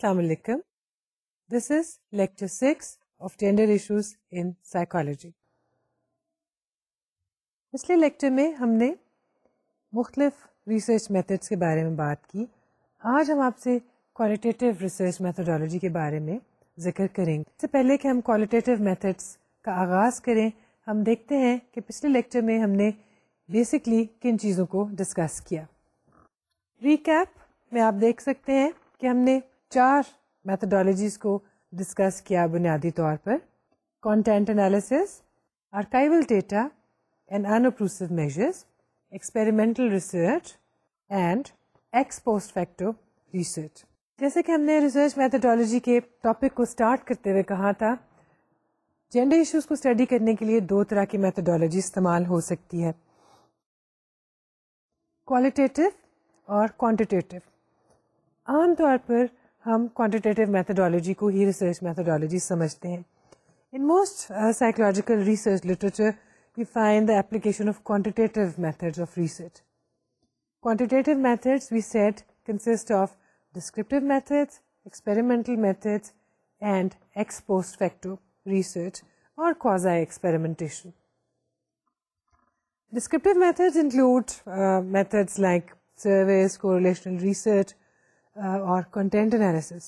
Assalamu alaikum. This is lecture 6 of Gender Issues in Psychology. پچھلے lecture میں ہم نے مختلف ریسرچ میتھڈس کے بارے میں بات کی. آج ہم آپ سے کوالٹیٹیو ریسرچ میتھڈالوجی کے بارے میں ذکر کریں گے. اس سے پہلے کہ ہم کوالٹیٹیو میتھڈس کا آغاز کریں، ہم دیکھتے ہیں کہ پچھلے لیکچر میں ہم نے بیسکلی کن چیزوں کو ڈسکس کیا. ریکیپ میں آپ دیکھ سکتے ہیں کہ ہم نے 4 میتھڈالوجیز کو ڈسکس کیا بنیادی طور پر: content analysis, archival data and unobtrusive measures, experimental research and ex post facto research. جیسے کہ ہم نے ریسرچ میتھڈالوجی کے ٹاپک کو سٹارٹ کرتے ہوئے کہا تھا، جینڈر ایشوز کو اسٹڈی کرنے کے لیے 2 طرح کی میتھڈالوجی استعمال ہو سکتی ہے، کوالٹیٹیو اور کوانٹیٹیو. عام طور پر ہم کوانٹیٹیو میتھڈالوجی کو ہی ریسرچ میتھڈالوجی سمجھتے ہیں. In most psychological research literature we find the application of quantitative methods of research. Quantitative methods, we said, consist of descriptive methods, experimental methods, and ex post facto research or quasi-experimentation. Descriptive methods include methods like surveys, correlational research, or content analysis.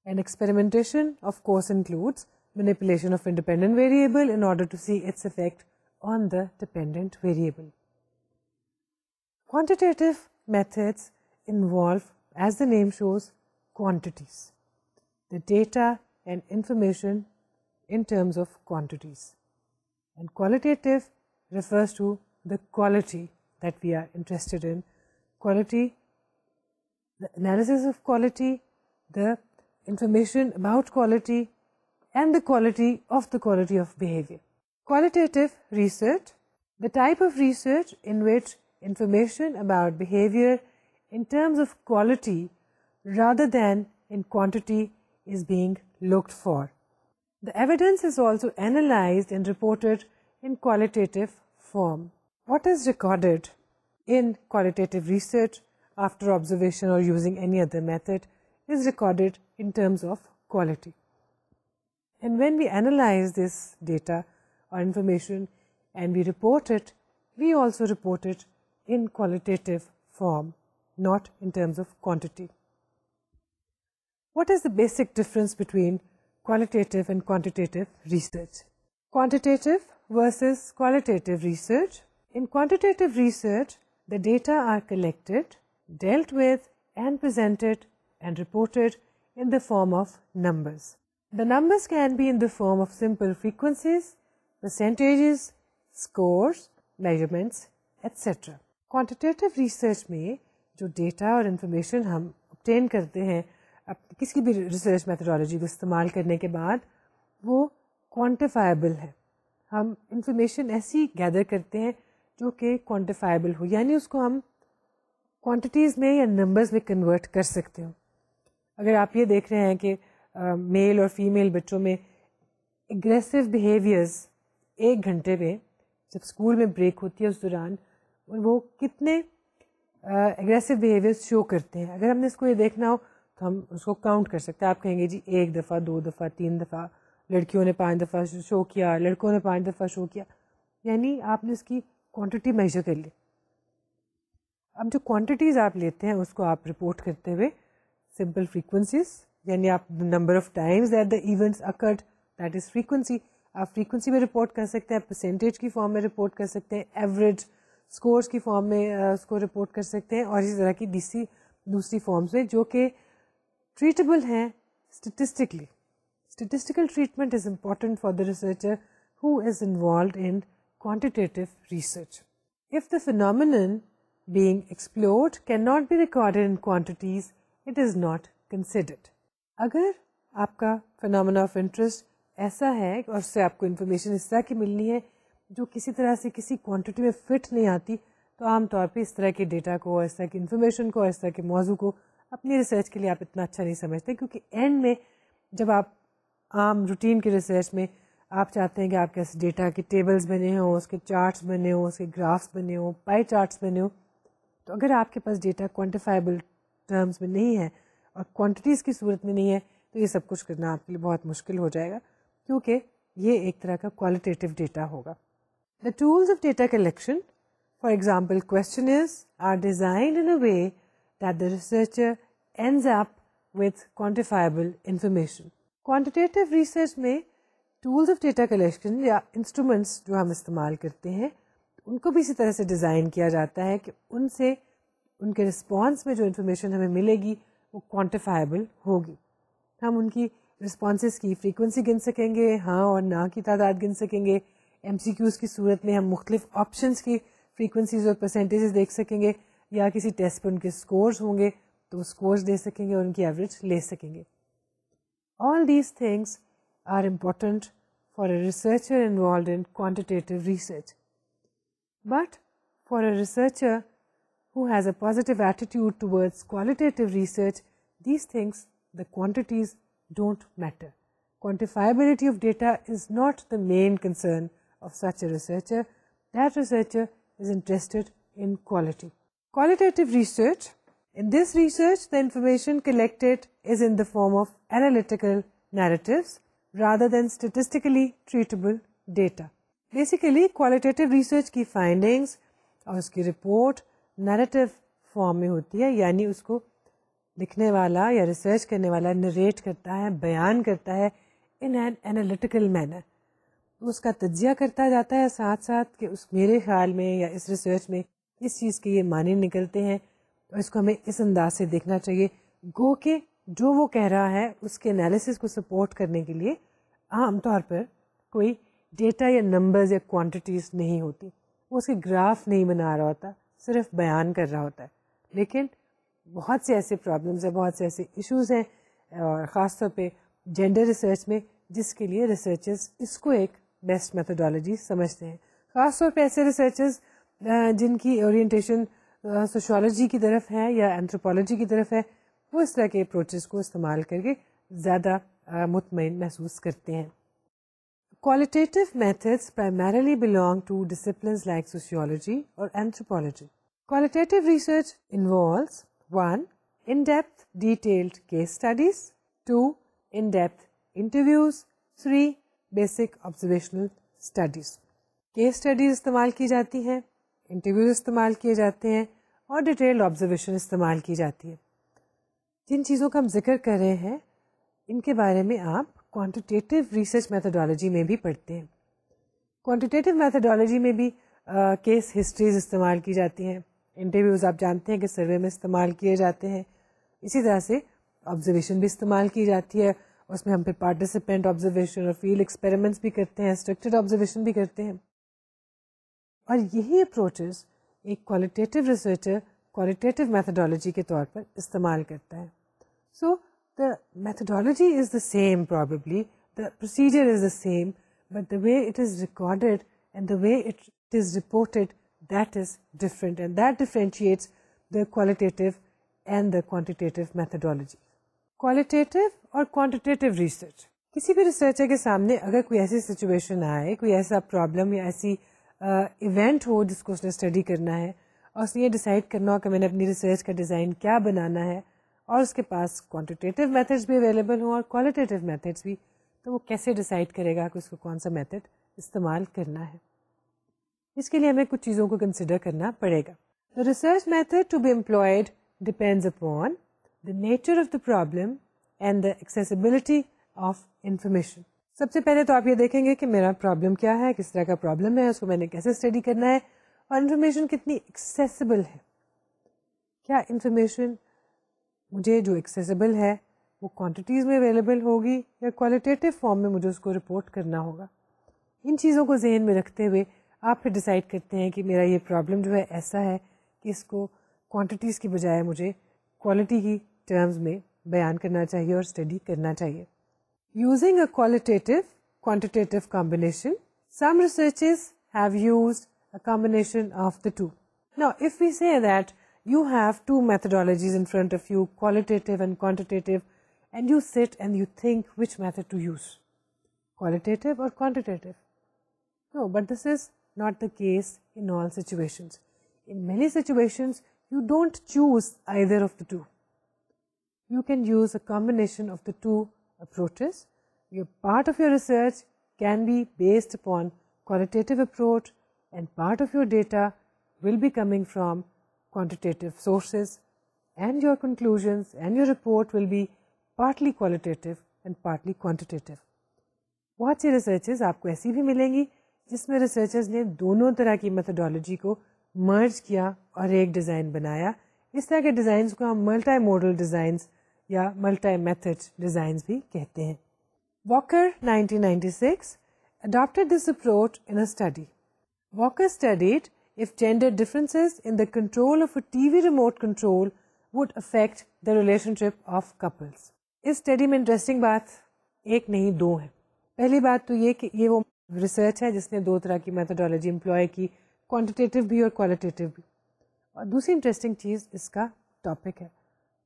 And experimentation, of course, includes manipulation of independent variable in order to see its effect on the dependent variable. Quantitative methods involve, as the name shows, quantities, the data and information in terms of quantities. And qualitative refers to the quality that we are interested in. Quality, the analysis of quality, the information about quality, and the quality of behavior. Qualitative research, the type of research in which information about behavior in terms of quality rather than in quantity is being looked for. The evidence is also analyzed and reported in qualitative form. What is recorded in qualitative research after observation or using any other method is recorded in terms of quality. And when we analyze this data or information and we report it, we also report it in qualitative form, not in terms of quantity. What is the basic difference between qualitative and quantitative research? Quantitative versus qualitative research. In quantitative research, the data are collected, dealt with, and presented and reported in the form of numbers. The numbers can be in the form of simple frequencies, percentages, scores, measurements, etc. Quantitative research میں جو data اور information ہم obtain کرتے ہیں کسی بھی research methodology کو استعمال کرنے کے بعد، وہ کوانٹیفائبل ہے. ہم انفارمیشن ایسی گیدر کرتے ہیں جو کہ کوانٹیفائبل ہو، یعنی اس کو ہم کوانٹیٹیز میں یا نمبرز میں کنورٹ کر سکتے ہو. اگر آپ یہ دیکھ رہے ہیں کہ میل اور فیمیل بچوں میں اگریسو بیہیویئرز 1 گھنٹے میں جب اسکول میں بریک ہوتی ہے اس دوران وہ کتنے اگریسو بیہیویئرز شو کرتے ہیں، اگر ہم نے اس کو یہ دیکھنا ہو تو ہم اس کو کاؤنٹ کر سکتے ہیں. آپ کہیں گے جی 1 دفعہ 2 دفعہ 3 دفعہ، لڑکیوں نے 5 دفعہ شو کیا، لڑکوں نے 5 دفعہ شو کیا، یعنی آپ نے اس کی کوانٹٹی میجر کر لی. اب جو کوانٹٹیز آپ لیتے ہیں اس کو آپ رپورٹ کرتے ہوئے سمپل فریکوینسیز، یعنی آپ number of Times that the events occurred, that is frequency, آپ فریکوینسی میں رپورٹ کر سکتے ہیں، پرسنٹیج کی فارم میں رپورٹ کر سکتے ہیں، ایوریج اسکورس کی فارم میں اس کو رپورٹ کر سکتے ہیں، اور اسی طرح کی دوسری فارمز میں جو کہ ٹریٹیبل ہیں statistically. Statistical treatment is important for the researcher who is involved in quantitative research. If the phenomenon being explored cannot be recorded in quantities, it is not considered. اگر آپ کا phenomena of interest ایسا ہے اور اس سے آپ کو information اس طرح کی ملنی ہے جو کسی طرح سے کسی کوانٹٹی میں فٹ نہیں آتی، تو عام طور پہ اس طرح کے ڈیٹا کو، اس طرح کی انفارمیشن کو، اس طرح کے موضوع کو اپنی ریسرچ کے لیے آپ اتنا اچھا نہیں سمجھتے، کیونکہ اینڈ میں جب آپ عام روٹین کی ریسرچ میں آپ چاہتے ہیں کہ آپ کے ڈیٹا کے ٹیبلز بنے ہوں، اس کے چارٹس بنے ہوں، اس کے گرافس بنے ہوں، پائی چارٹس بنے ہوں، تو اگر آپ کے پاس ڈیٹا کوانٹیفائبل ٹرمز میں نہیں ہے اور کوانٹٹیز کی صورت میں نہیں ہے تو یہ سب کچھ کرنا آپ کے لیے بہت مشکل ہو جائے گا, کیونکہ یہ ایک طرح کا کوالٹیٹیو ڈیٹا ہوگا. The tools of data collection, for example, questionnaires, are designed in a way that the researcher ends up with quantifiable information. Quantitative research میں tools of data collection یا instruments جو ہم استعمال کرتے ہیں ان کو بھی اسی طرح سے ڈیزائن کیا جاتا ہے کہ ان سے ان کے رسپانس میں جو انفارمیشن ہمیں ملے گی وہ کوانٹیفائبل ہوگی. ہم ان کی رسپانسز کی فریکوینسی گن سکیں گے, ہاں اور نہ کی تعداد گن سکیں گے. ایم سی کیوز کی صورت میں ہم مختلف آپشنس کی فریکوینسیز اور پرسنٹیجز دیکھ سکیں گے, یا کسی ٹیسٹ پہ ان کے اسکورز ہوں گے تو وہ اسکورز دے سکیں گے اور ان کی ایوریج لے سکیں گے. All these things are important for a researcher involved in quantitative research. But for a researcher who has a positive attitude towards qualitative research, these things, the quantities, don't matter. Quantifiability of data is not the main concern of such a researcher. That researcher is interested in quality. Qualitative research. In this research, the information collected is in the form of analytical narratives rather than statistically treatable data. Basically, qualitative research کی findings اور اس کی report narrative form میں ہوتی ہے, یعنی اس کو لکھنے والا یا ریسرچ کرنے والا نریٹ کرتا ہے, بیان کرتا ہے in an analytical manner. اس کا تجزیہ کرتا جاتا ہے ساتھ ساتھ کہ اس میرے خیال میں یا اس ریسرچ میں اس چیز کے یہ معنی نکلتے ہیں اور اس کو ہمیں اس انداز سے دیکھنا چاہیے, گو کہ جو وہ کہہ رہا ہے اس کے انالیسس کو سپورٹ کرنے کے لیے عام طور پر کوئی ڈیٹا یا نمبرز یا کوانٹیٹیز نہیں ہوتی, وہ اس کے گراف نہیں بنا رہا ہوتا, صرف بیان کر رہا ہوتا ہے. لیکن بہت سے ایسے پرابلمس ہیں, بہت سے ایسے ایشوز ہیں, اور خاص طور پہ جینڈر ریسرچ میں, جس کے لیے ریسرچرز اس کو ایک بیسٹ میتھڈالوجی سمجھتے ہیں. خاص طور پہ ایسے ریسرچرز جن کی اورینٹیشن سوشیولوجی کی طرف ہے یا اینتھروپولوجی کی طرف ہے, وہ اس طرح کے اپروچز کو استعمال کر کے زیادہ مطمئن محسوس کرتے ہیں. Qualitative methods primarily belong to disciplines like sociology or anthropology. Qualitative research involves 1. In-depth detailed case studies, 2. in-depth interviews, 3. basic observational studies. Case studies استعمال کی جاتی ہیں, انٹرویوز استعمال کیے جاتے ہیں اور ڈیٹیلڈ آبزرویشن استعمال کی جاتی ہے. جن چیزوں کا ہم ذکر کر رہے ہیں ان کے بارے میں آپ کوانٹیٹیو ریسرچ میتھڈالوجی میں بھی پڑھتے ہیں. کوانٹیٹیو میتھڈالوجی میں بھی کیس ہسٹریز استعمال کی جاتی ہیں, انٹرویوز آپ جانتے ہیں کہ سروے میں استعمال کیے جاتے ہیں. اسی طرح سے آبزرویشن بھی استعمال کی جاتی ہے, اس میں ہم پھر پارٹیسپینٹ آبزرویشن اور فیلڈ ایکسپیریمنٹس بھی کرتے ہیں, اسٹرکچرڈ آبزرویشن بھی کرتے ہیں. اور یہی اپروچز ایک کوالٹیٹیو ریسرچر کوالٹیٹیو میتھڈالوجی کے طور پر استعمال کرتا ہے. سو the methodology is the same probably, the procedure is the same, but the way it is recorded and the way it is reported, that is different, and that differentiates the qualitative and the quantitative methodology. Qualitative اور quantitative research. کسی بھی researcher کے سامنے اگر کوئی ایسی situation آئے, کوئی ایسا پرابلم یا ایسی ایونٹ ہو جس کو اس نے اسٹڈی کرنا ہے اور اس نے یہ ڈیسائڈ کرنا ہو کہ میں نے اپنی ریسرچ کا ڈیزائن کیا بنانا ہے, اور اس کے پاس کوانٹیٹیو میتھڈس بھی اویلیبل ہوں اور کوالٹیٹیو میتھڈس بھی, تو وہ کیسے ڈیسائڈ کرے گا کہ اس کو کون سا میتھڈ استعمال کرنا ہے. اس کے لیے ہمیں کچھ چیزوں کو کنسیڈر کرنا پڑے گا. The research method to be employed depends upon the nature of the problem and the accessibility of information. سب سے پہلے تو آپ یہ دیکھیں گے کہ میرا پرابلم کیا ہے, کس طرح کا پرابلم ہے, اس کو میں نے کیسے اسٹڈی کرنا ہے, اور انفارمیشن کتنی ایکسیسیبل ہے. کیا انفارمیشن مجھے جو ایکسیسیبل ہے وہ کوانٹیٹیز میں اویلیبل ہوگی یا کوالٹیٹیو فارم میں مجھے اس کو رپورٹ کرنا ہوگا. ان چیزوں کو ذہن میں رکھتے ہوئے آپ پھر ڈیسائڈ کرتے ہیں کہ میرا یہ پرابلم جو ہے ایسا ہے کہ اس کو کوانٹیٹیز کی بجائے مجھے کوالٹی کی ٹرمز میں بیان کرنا چاہیے اور اسٹڈی کرنا چاہیے. Using a quantitative combination, some researchers have used a combination of the two. Now, if we say that you have two methodologies in front of you, qualitative and quantitative, and you sit and you think which method to use, qualitative or quantitative. No, but this is not the case in all situations. In many situations, you don't choose either of the two. you can use a combination of the two approaches. Your part of your research can be based upon qualitative approach and part of your data will be coming from quantitative sources, and your conclusions and your report will be partly qualitative and partly quantitative. بہت سی researches آپ کو ایسی بھی ملیں گی جس میں researchers نے دونوں طرح کی میتھڈالوجی کو مرج کیا اور ایک ڈیزائن بنایا. اس طرح کے ڈیزائنس کو ہم ملٹی موڈل ڈیزائنس یا ملٹی میتھڈ ڈیزائنس بھی کہتے ہیں. Walker 1996 adopted this approach in a study. Walker studied if gender differences in the control of a TV remote control would affect the relationship of couples. اس study میں interesting بات ایک نہیں دو ہے. پہلی بات تو یہ کہ یہ وہ ریسرچ ہے جس نے دو طرح کی میتھڈالوجی امپلوائے کی, کوانٹیٹیو بھی اور کوالٹیٹیو بھی. اور دوسری انٹرسٹنگ چیز اس کا ٹاپک ہے.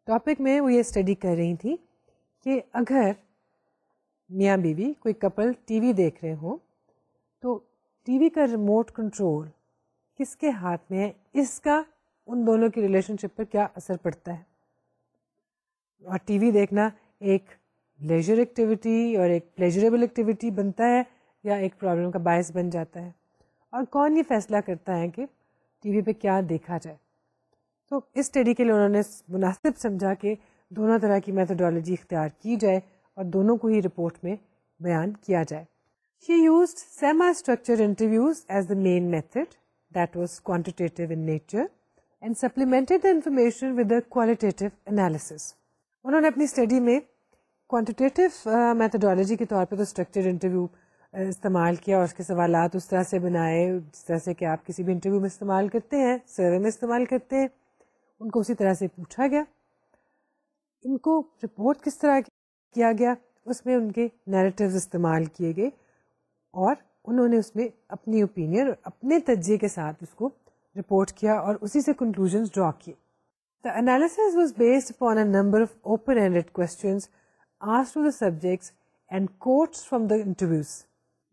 ٹاپک میں وہ یہ اسٹڈی کر رہی تھی کہ اگر میاں بیوی کوئی کپل ٹی وی دیکھ رہے ہوں تو ٹی وی کا ریموٹ کنٹرول کس کے ہاتھ میں ہے, اس کا ان دونوں کی ریلیشن شپ پر کیا اثر پڑتا ہے. اور ٹی وی دیکھنا ایک لیجر ایکٹیویٹی اور ایک پلیجریبل ایکٹیویٹی بنتا ہے یا ایک پرابلم کا باعث بن جاتا ہے, اور کون یہ فیصلہ کرتا ہے کہ ٹی وی پہ کیا دیکھا جائے. تو اس اسٹڈی کے لیے انہوں نے مناسب سمجھا کہ دونوں طرح کی میتھڈالوجی اختیار کی جائے اور دونوں کو ہی رپورٹ میں بیان کیا جائے. She used semi-structured interviews as the main method, that was quantitative in nature, and supplemented the information with a qualitative analysis. انہوں نے اپنی اسٹڈی میں کوانٹیٹیو میتھڈالوجی کے طور پہ تو اسٹرکچرڈ انٹرویو استعمال کیا اور اس کے سوالات اس طرح سے بنائے جس طرح سے کہ آپ کسی بھی انٹرویو میں استعمال کرتے ہیں, سروے میں استعمال کرتے ہیں. ان کو اسی طرح سے پوچھا گیا. ان کو رپورٹ کس طرح کیا گیا, اس میں ان کے نیریٹیوز استعمال کیے گئے اور انہوں نے اس میں اپنی اوپینین اور اپنے تجزیے کے ساتھ اس کو رپورٹ کیا اور اسی سے کنکلوژنز ڈرا کیے. The analysis was based upon a number of open-ended questions asked to the subjects and quotes from the interviews.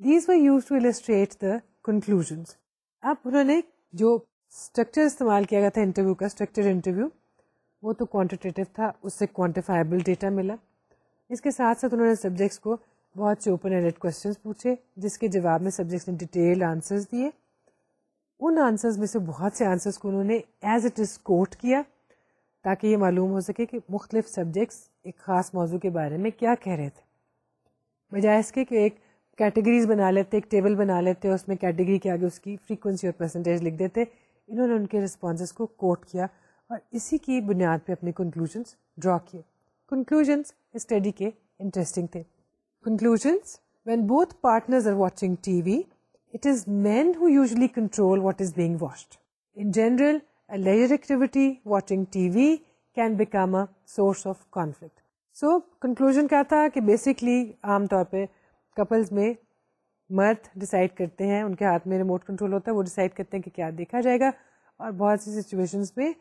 These were used to illustrate the conclusions. اب انہوں نے جو اسٹرکچر استعمال کیا گیا تھا انٹرویو کا, اسٹرکچر انٹرویو, وہ تو کوانٹیٹیو تھا, اس سے کوانٹیفائبل ڈیٹا ملا. اس کے ساتھ ساتھ انہوں نے سبجیکٹس کو بہت سے اوپن اینڈڈ کوشچنس پوچھے جس کے جواب میں سبجیکٹس نے ڈیٹیل آنسرز دیے. ان آنسرز میں سے بہت سے آنسرز کو انہوں نے ایز اٹ از کوٹ کیا تاکہ یہ معلوم ہو سکے کہ مختلف سبجیکٹس ایک خاص موضوع کے بارے میں کیا کہہ رہے تھے, بجائے اس کے کہ ایک کیٹیگریز بنا لیتے, ایک ٹیبل بنا لیتے اور اس میں کیٹیگری کے آگے اس کی فریکوینسی اور پرسنٹیج لکھ دیتے. انہوں نے ان کے رسپانسز کو کوٹ کیا اور اسی کی بنیاد پہ اپنے کنکلوژنس ڈرا کیے. کنکلوژنس اسٹڈی کے انٹرسٹنگ تھے. Conclusions: when both partners are watching TV, it is men who usually control what is being watched. In general, a leisure activity, watching TV, can become a source of conflict. So, conclusion کیا تھا کہ basically عام طور پہ couples میں مرد decide کرتے ہیں, ان کے ہاتھ میں ریموٹ کنٹرول ہوتا ہے, وہ ڈیسائیڈ کرتے ہیں کہ کیا دیکھا جائے گا, اور بہت سی سچویشنز میں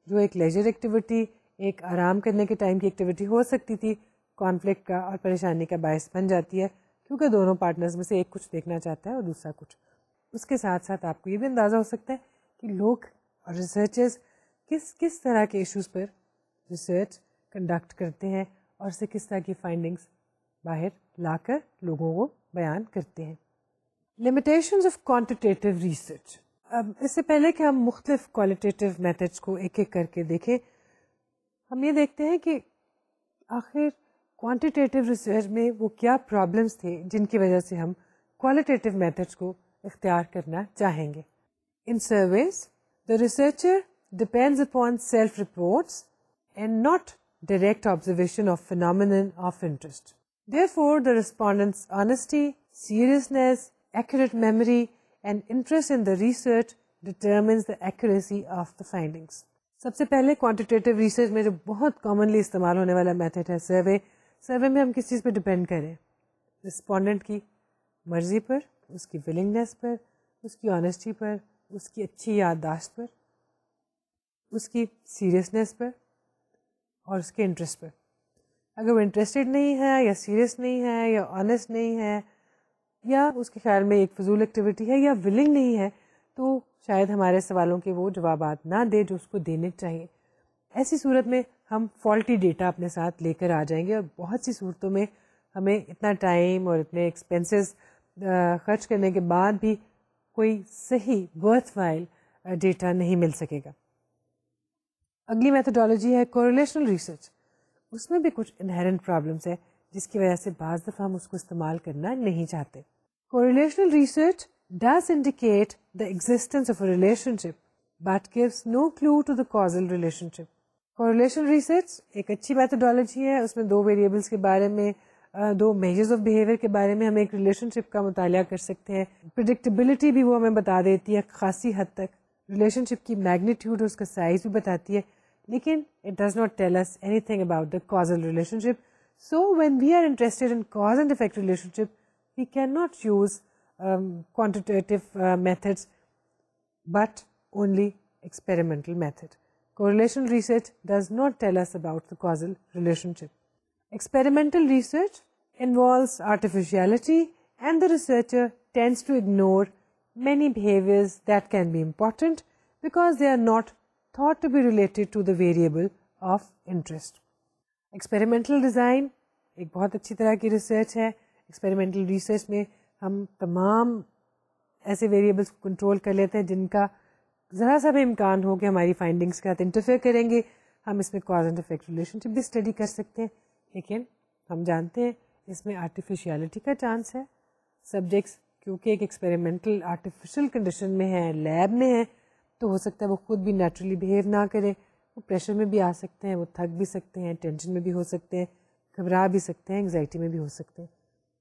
جو ایک لیجر ایکٹیویٹی, ایک آرام کرنے کے ٹائم کی ایکٹیویٹی ہو سکتی تھی, کانفلکٹ کا اور پریشانی کا باعث بن جاتی ہے کیونکہ دونوں پارٹنرز میں سے ایک کچھ دیکھنا چاہتا ہے اور دوسرا کچھ. اس کے ساتھ ساتھ آپ کو یہ بھی اندازہ ہو سکتا ہے کہ لوگ اور ریسرچرز کس طرح کے ایشوز پر ریسرچ کنڈکٹ کرتے ہیں اور اسے کس طرح کی فائنڈنگز باہر لا کر لوگوں کو بیان کرتے ہیں. Limitations of quantitative research. اب اس سے پہلے کہ ہم مختلف کوالٹیٹیو میتھڈس کو ایک ایک کر کے دیکھیں, ہم یہ دیکھتے ہیں کہ آخر کوانٹیٹیو ریسرچ میں وہ کیا پرابلمس تھے جن کی وجہ سے ہم کوالٹیٹیو میتھڈس کو اختیار کرنا چاہیں گے. ان services the researcher depends upon self-reports and not direct observation of phenomenon of interest. Therefore, the respondents' honesty, seriousness, accurate memory, and interest in the research determines the accuracy of the findings. سب سے پہلے quantitative research میں جو بہت commonly استعمال ہونے والا method ہے survey. Survey میں ہم کس چیز پہ ڈپینڈ کریں؟ رسپونڈنٹ کی مرضی پر, اس کی ولنگنیس پر, اس کی آنیسٹی پر, اس کی اچھی یادداشت پر, اس کی سیریسنیس پر اور اس کے انٹرسٹ پر. اگر وہ انٹرسٹڈ نہیں ہے یا سیریس نہیں ہے یا آنیسٹ نہیں ہے یا اس کے خیال میں ایک فضول ایکٹیویٹی ہے یا ولنگ نہیں ہے تو شاید ہمارے سوالوں کے وہ جوابات نہ دے جو اس کو دینے چاہیے. ایسی صورت میں ہم فالٹی ڈیٹا اپنے ساتھ لے کر آ جائیں گے, اور بہت سی صورتوں میں ہمیں اتنا ٹائم اور اتنے ایکسپینسز خرچ کرنے کے بعد بھی کوئی صحیح ورتھ وائل ڈیٹا نہیں مل سکے گا. اگلی میتھڈالوجی ہے کوریلیشنل ریسرچ. اس میں بھی کچھ انہیرنٹ پرابلمس ہے جس کی وجہ سے بعض دفعہ ہم اس کو استعمال کرنا نہیں چاہتے. Correlational research does indicate the existence of a relationship but gives no clue to the causal relationship. Correlation research ایک اچھی میتھڈالوجی ہے. اس میں دو ویریبلس کے بارے میں, دو میجرز آف بیہیویئر کے بارے میں ہم ایک ریلیشن شپ کا مطالعہ کر سکتے ہیں. پریڈکٹیبلٹی بھی وہ ہمیں بتا دیتی ہے خاصی حد تک, ریلیشن شپ کی میگنیٹیوڈ اور اس کا سائز بھی بتاتی ہے, لیکن it does not tell us anything about the causal relationship. So when we are interested in cause and effect relationship, we can not use quantitative methods but only experimental method. Correlation research does not tell us about the causal relationship. Experimental research involves artificiality and the researcher tends to ignore many behaviors that can be important because they are not thought to be related to the variable of interest. Experimental design ایک بہت اچھی طرح کی research ہے. Experimental research میں ہم تمام ایسے ویریبلس کو کنٹرول کر لیتے ہیں جن کا ذرا سا بھی امکان ہو کہ ہماری فائنڈنگس کے ساتھ انٹرفیئر کریں گے. ہم اس میں کاز اینڈ افیکٹ ریلیشن شپ بھی اسٹڈی کر سکتے ہیں, لیکن ہم جانتے ہیں اس میں آرٹیفیشیلٹی کا چانس ہے. سبجیکٹس کیونکہ ایک ایکسپیریمنٹل آرٹیفیشل کنڈیشن میں ہے, لیب میں ہے, تو ہو سکتا ہے وہ خود بھی نیچرلی بہیو نہ کرے, وہ پریشر میں بھی آ سکتے ہیں, وہ تھک بھی سکتے ہیں, ٹینشن میں بھی ہو سکتے ہیں, گھبرا بھی سکتے ہیں, انگزائٹی میں بھی ہو سکتے ہیں.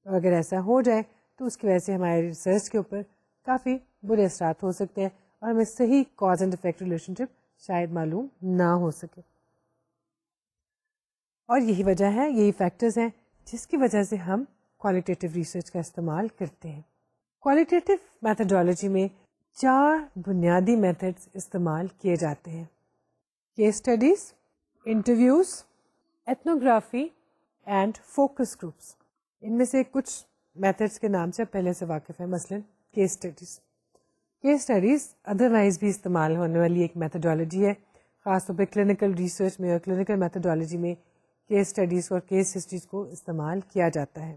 اور اگر ایسا ہو جائے تو اس کی وجہ سے ہمارے ریسرچ کے اوپر کافی برے اثرات ہو سکتے ہیں اور ہمیں صحیح کاز اینڈ افیکٹ ریلیشن شپ شاید معلوم نہ ہو سکے. اور یہی وجہ ہے, یہی فیکٹرز ہیں جس کی وجہ سے ہم کوالٹیٹیو ریسرچ کا استعمال کرتے ہیں. کوالٹیٹیو میتھڈالوجی میں 4 بنیادی میتھڈز استعمال کیے جاتے ہیں: case studies, interviews, ethnography and focus groups. ان میں سے کچھ میتھڈس کے نام سے پہلے سے واقف ہے, مثلا case studies. Case studies otherwise بھی استعمال ہونے والی ایک میتھڈالوجی ہے, خاص طور پہ کلینکل ریسرچ میں اور کلینکل میتھڈالوجی میں کیس اسٹڈیز اور کیس ہسٹریز کو استعمال کیا جاتا ہے.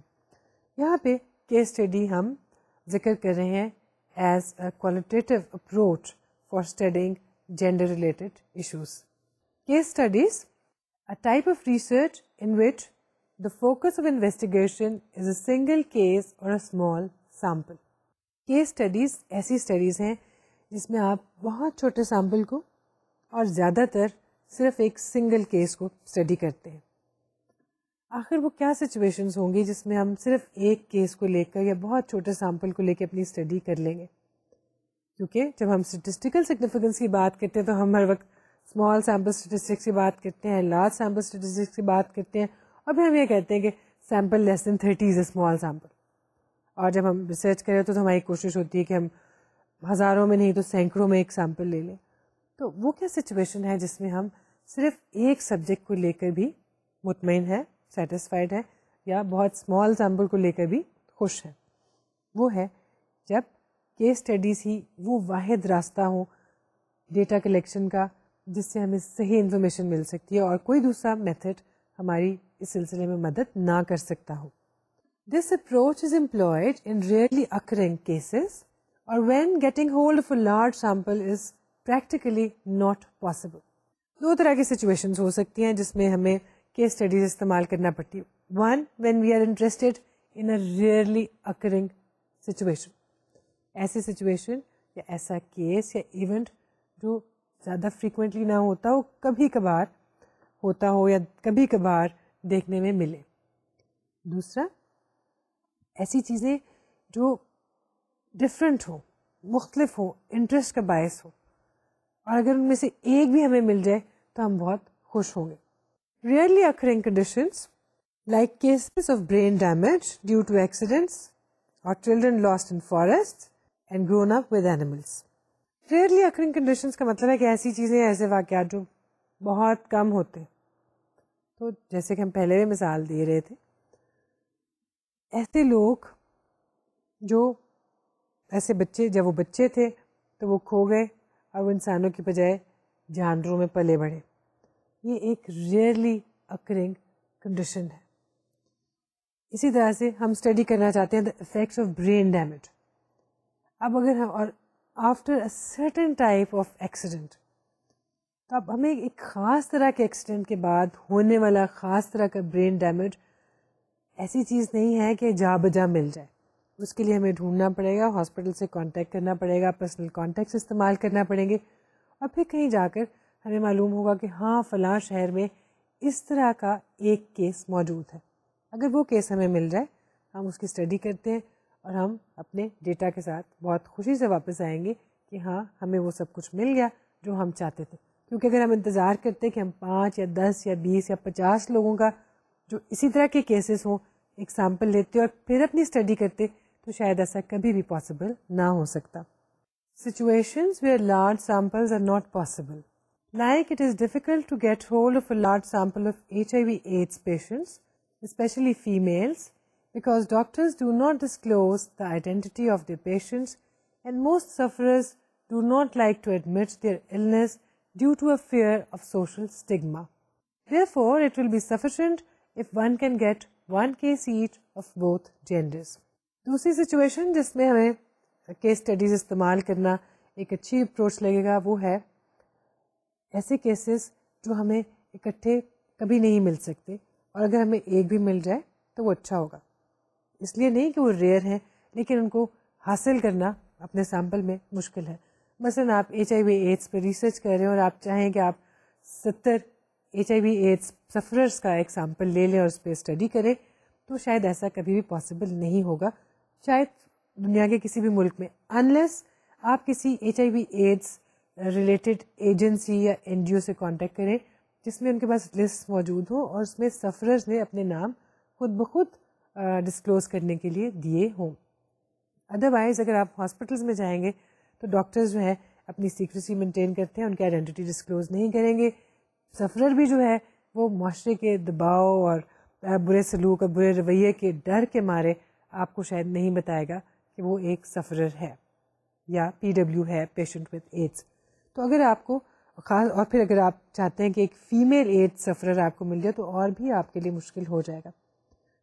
یہاں پہ کیس اسٹڈی ہم ذکر کر رہے ہیں as a qualitative approach for studying gender related issues. Case studies a type of research in which the focus of investigation is a single case or a small sample. Case studies ایسی studies ہیں جس میں آپ بہت چھوٹے sample کو اور زیادہ تر صرف ایک سنگل کیس کو اسٹڈی کرتے ہیں. آخر وہ کیا سچویشنز ہوں گی جس میں ہم صرف ایک کیس کو لے کر یا بہت چھوٹے سیمپل کو لے کے اپنی اسٹڈی کر لیں گے؟ کیونکہ جب ہم اسٹیٹسٹیکل سگنیفیکینس کی بات کرتے ہیں تو ہم ہر وقت اسمال سیمپل اسٹیٹسٹکس کی بات کرتے ہیں, لارج سیمپل اسٹیٹسٹکس کی بات کرتے ہیں, اور پھر ہم یہ کہتے ہیں کہ sample less than 30 is a small sample. اور جب ہم ریسرچ کریں تو ہماری کوشش ہوتی ہے کہ ہم ہزاروں میں نہیں تو سینکڑوں میں ایک سیمپل لے لیں. تو وہ کیا سچویشن ہے جس میں ہم صرف ایک سبجیکٹ کو لے کر بھی مطمئن ہے, سیٹسفائڈ ہے, یا بہت اسمال سیمپل کو لے کر بھی خوش ہے؟ وہ ہے جب کیس اسٹڈیز ہی وہ واحد راستہ ہو ڈیٹا کلیکشن کا جس سے ہمیں صحیح انفارمیشن مل سکتی ہے اور کوئی دوسرا میتھڈ ہماری اس سلسلے میں مدد نہ کر سکتا ہو. This approach is employed in rarely occurring cases اور when getting hold of a large sample is practically not possible. 2 طرح کی سچویشنز ہو سکتی ہیں جس میں ہمیں کیس اسٹڈیز استعمال کرنا پڑتی ہے. 1, when we are interested in a rarely occurring situation. ایسی سچویشن یا ایسا کیس یا ایونٹ جو زیادہ فریکوینٹلی نہ ہوتا ہو, کبھی کبھار ہوتا ہو یا کبھی کبھار دیکھنے میں ملے. دوسرا, ایسی چیزیں جو ڈفرینٹ ہو, مختلف ہو, انٹرسٹ کا باعث ہو, اور اگر ان میں سے ایک بھی ہمیں مل جائے تو ہم بہت خوش ہوں گے. Rarely occurring conditions like cases of brain damage due to accidents or children lost in forests and grown up with animals. Rarely occurring conditions کا مطلب ہے کہ ایسی چیزیں, ایسے واقعات جو بہت کم ہوتے. تو جیسے کہ ہم پہلے بھی مثال دے رہے تھے, ایسے لوگ جو ایسے بچے, جب وہ بچے تھے تو وہ کھو گئے اور وہ انسانوں کی بجائے جانوروں میں پلے بڑھے. یہ ایک ریئرلی اکرنگ کنڈیشن ہے. اسی طرح سے ہم اسٹڈی کرنا چاہتے ہیں the effects of brain damage. اب اگر ہم اور after a certain type of accident, تو اب ہمیں ایک خاص طرح کے ایکسیڈنٹ کے بعد ہونے والا خاص طرح کا برین ڈیمیج ایسی چیز نہیں ہے کہ جا بجا مل جائے. اس کے لیے ہمیں ڈھونڈنا پڑے گا، ہاسپٹل سے کانٹیکٹ کرنا پڑے گا، پرسنل کانٹیکٹس استعمال کرنا پڑیں گے، اور پھر کہیں جا کر ہمیں معلوم ہوگا کہ ہاں فلاں شہر میں اس طرح کا ایک کیس موجود ہے. اگر وہ کیس ہمیں مل جائے، ہم اس کی اسٹڈی کرتے ہیں اور ہم اپنے ڈیٹا کے ساتھ بہت خوشی سے واپس آئیں گے کہ ہاں ہمیں وہ سب کچھ مل گیا جو ہم چاہتے تھے. کیونکہ اگر ہم انتظار کرتے کہ ہم 5 یا 10 یا 20 یا 50 لوگوں کا جو اسی طرح کے کیسز ہوں ایک سیمپل لیتے اور پھر اپنی اسٹڈی کرتے، تو شاید ایسا کبھی بھی پاسبل نہ ہو سکتا. Situations where large samples are not possible. Like it is difficult to get hold of a large sample of HIV/AIDS patients, especially females, because doctors do not disclose the identity of their patients and most sufferers do not like to admit their illness due to a fear of social stigma. Therefore, it will be sufficient if one can get one case each of both genders. دوسری situation جس میں ہمیں case studies استعمال کرنا ایک اچھی approach لگے گا وہ ہے ایسے کیسز جو ہمیں اکٹھے کبھی نہیں مل سکتے، اور اگر ہمیں ایک بھی مل جائے تو وہ اچھا ہوگا. اس لیے نہیں کہ وہ ریئر ہیں، لیکن ان کو حاصل کرنا اپنے سیمپل میں مشکل ہے. مثلا آپ HIV/AIDS پہ ریسرچ کر رہے ہیں اور آپ چاہیں کہ آپ 70 HIV/AIDS سفررز کا ایک سیمپل لے لیں اور اس پہ اسٹڈی کریں، تو شاید ایسا کبھی بھی پاسبل نہیں ہوگا، شاید دنیا کے کسی بھی ملک میں، انلیس آپ کسی HIV/AIDS ریلیٹڈ ایجنسی یا NGO سے کانٹیکٹ کریں جس میں ان کے پاس لسٹ موجود ہو اور اس میں سفررز نے اپنے نام خود بخود ڈسکلوز کرنے کے لیے دیے ہوں. ادروائز اگر آپ ہاسپٹلس میں جائیں گے تو ڈاکٹرز جو ہے اپنی سیکریسی مینٹین کرتے ہیں، ان کی آئیڈینٹی ڈسکلوز نہیں کریں گے. سفرر بھی جو ہے وہ معاشرے کے دباؤ اور برے سلوک اور برے رویے کے ڈر کے مارے آپ کو شاید نہیں بتائے گا کہ وہ ایک سفرر ہے یا PW ہے، پیشنٹ وتھ ایڈس. تو اگر آپ کو خاص، اور پھر اگر آپ چاہتے ہیں کہ ایک فیمیل ایڈس سفرر آپ کو مل جائے تو اور بھی آپ کے لیے مشکل ہو جائے گا.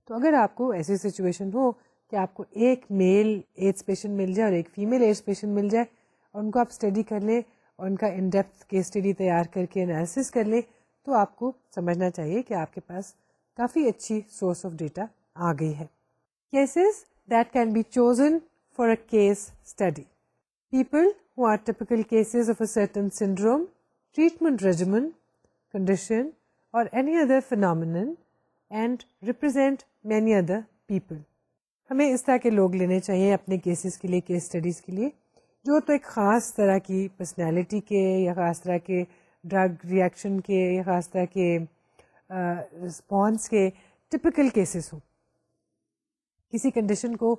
تو اگر آپ کو ایسی سچویشن ہو کہ آپ کو ایک میل ایڈس پیشنٹ مل جائے اور ایک فیمیل ایڈس پیشنٹ مل جائے اور ان کو آپ اسٹڈی کر لیں اور ان کا ان ڈیپتھ کیس اسٹڈی تیار کر کے انالیسس کر لیں، تو آپ کو سمجھنا چاہیے کہ آپ کے پاس کافی اچھی سورس آف ڈیٹا آ گئی ہے. Cases that can be chosen for a case study. People who are typical cases of a certain syndrome, treatment regimen, condition, or any other phenomenon and represent many other people. ہمیں اس طرح کے لوگ لینے چاہیے اپنے کیسز کے لیے، case studies کے لیے، جو تو ایک خاص طرح کی پرسنالٹی کے یا خاص طرح کے ڈرگ ریئیکشن کے یا خاص طرح کے رسپانس کے ٹپکل کیسز ہوں. کسی کنڈیشن کو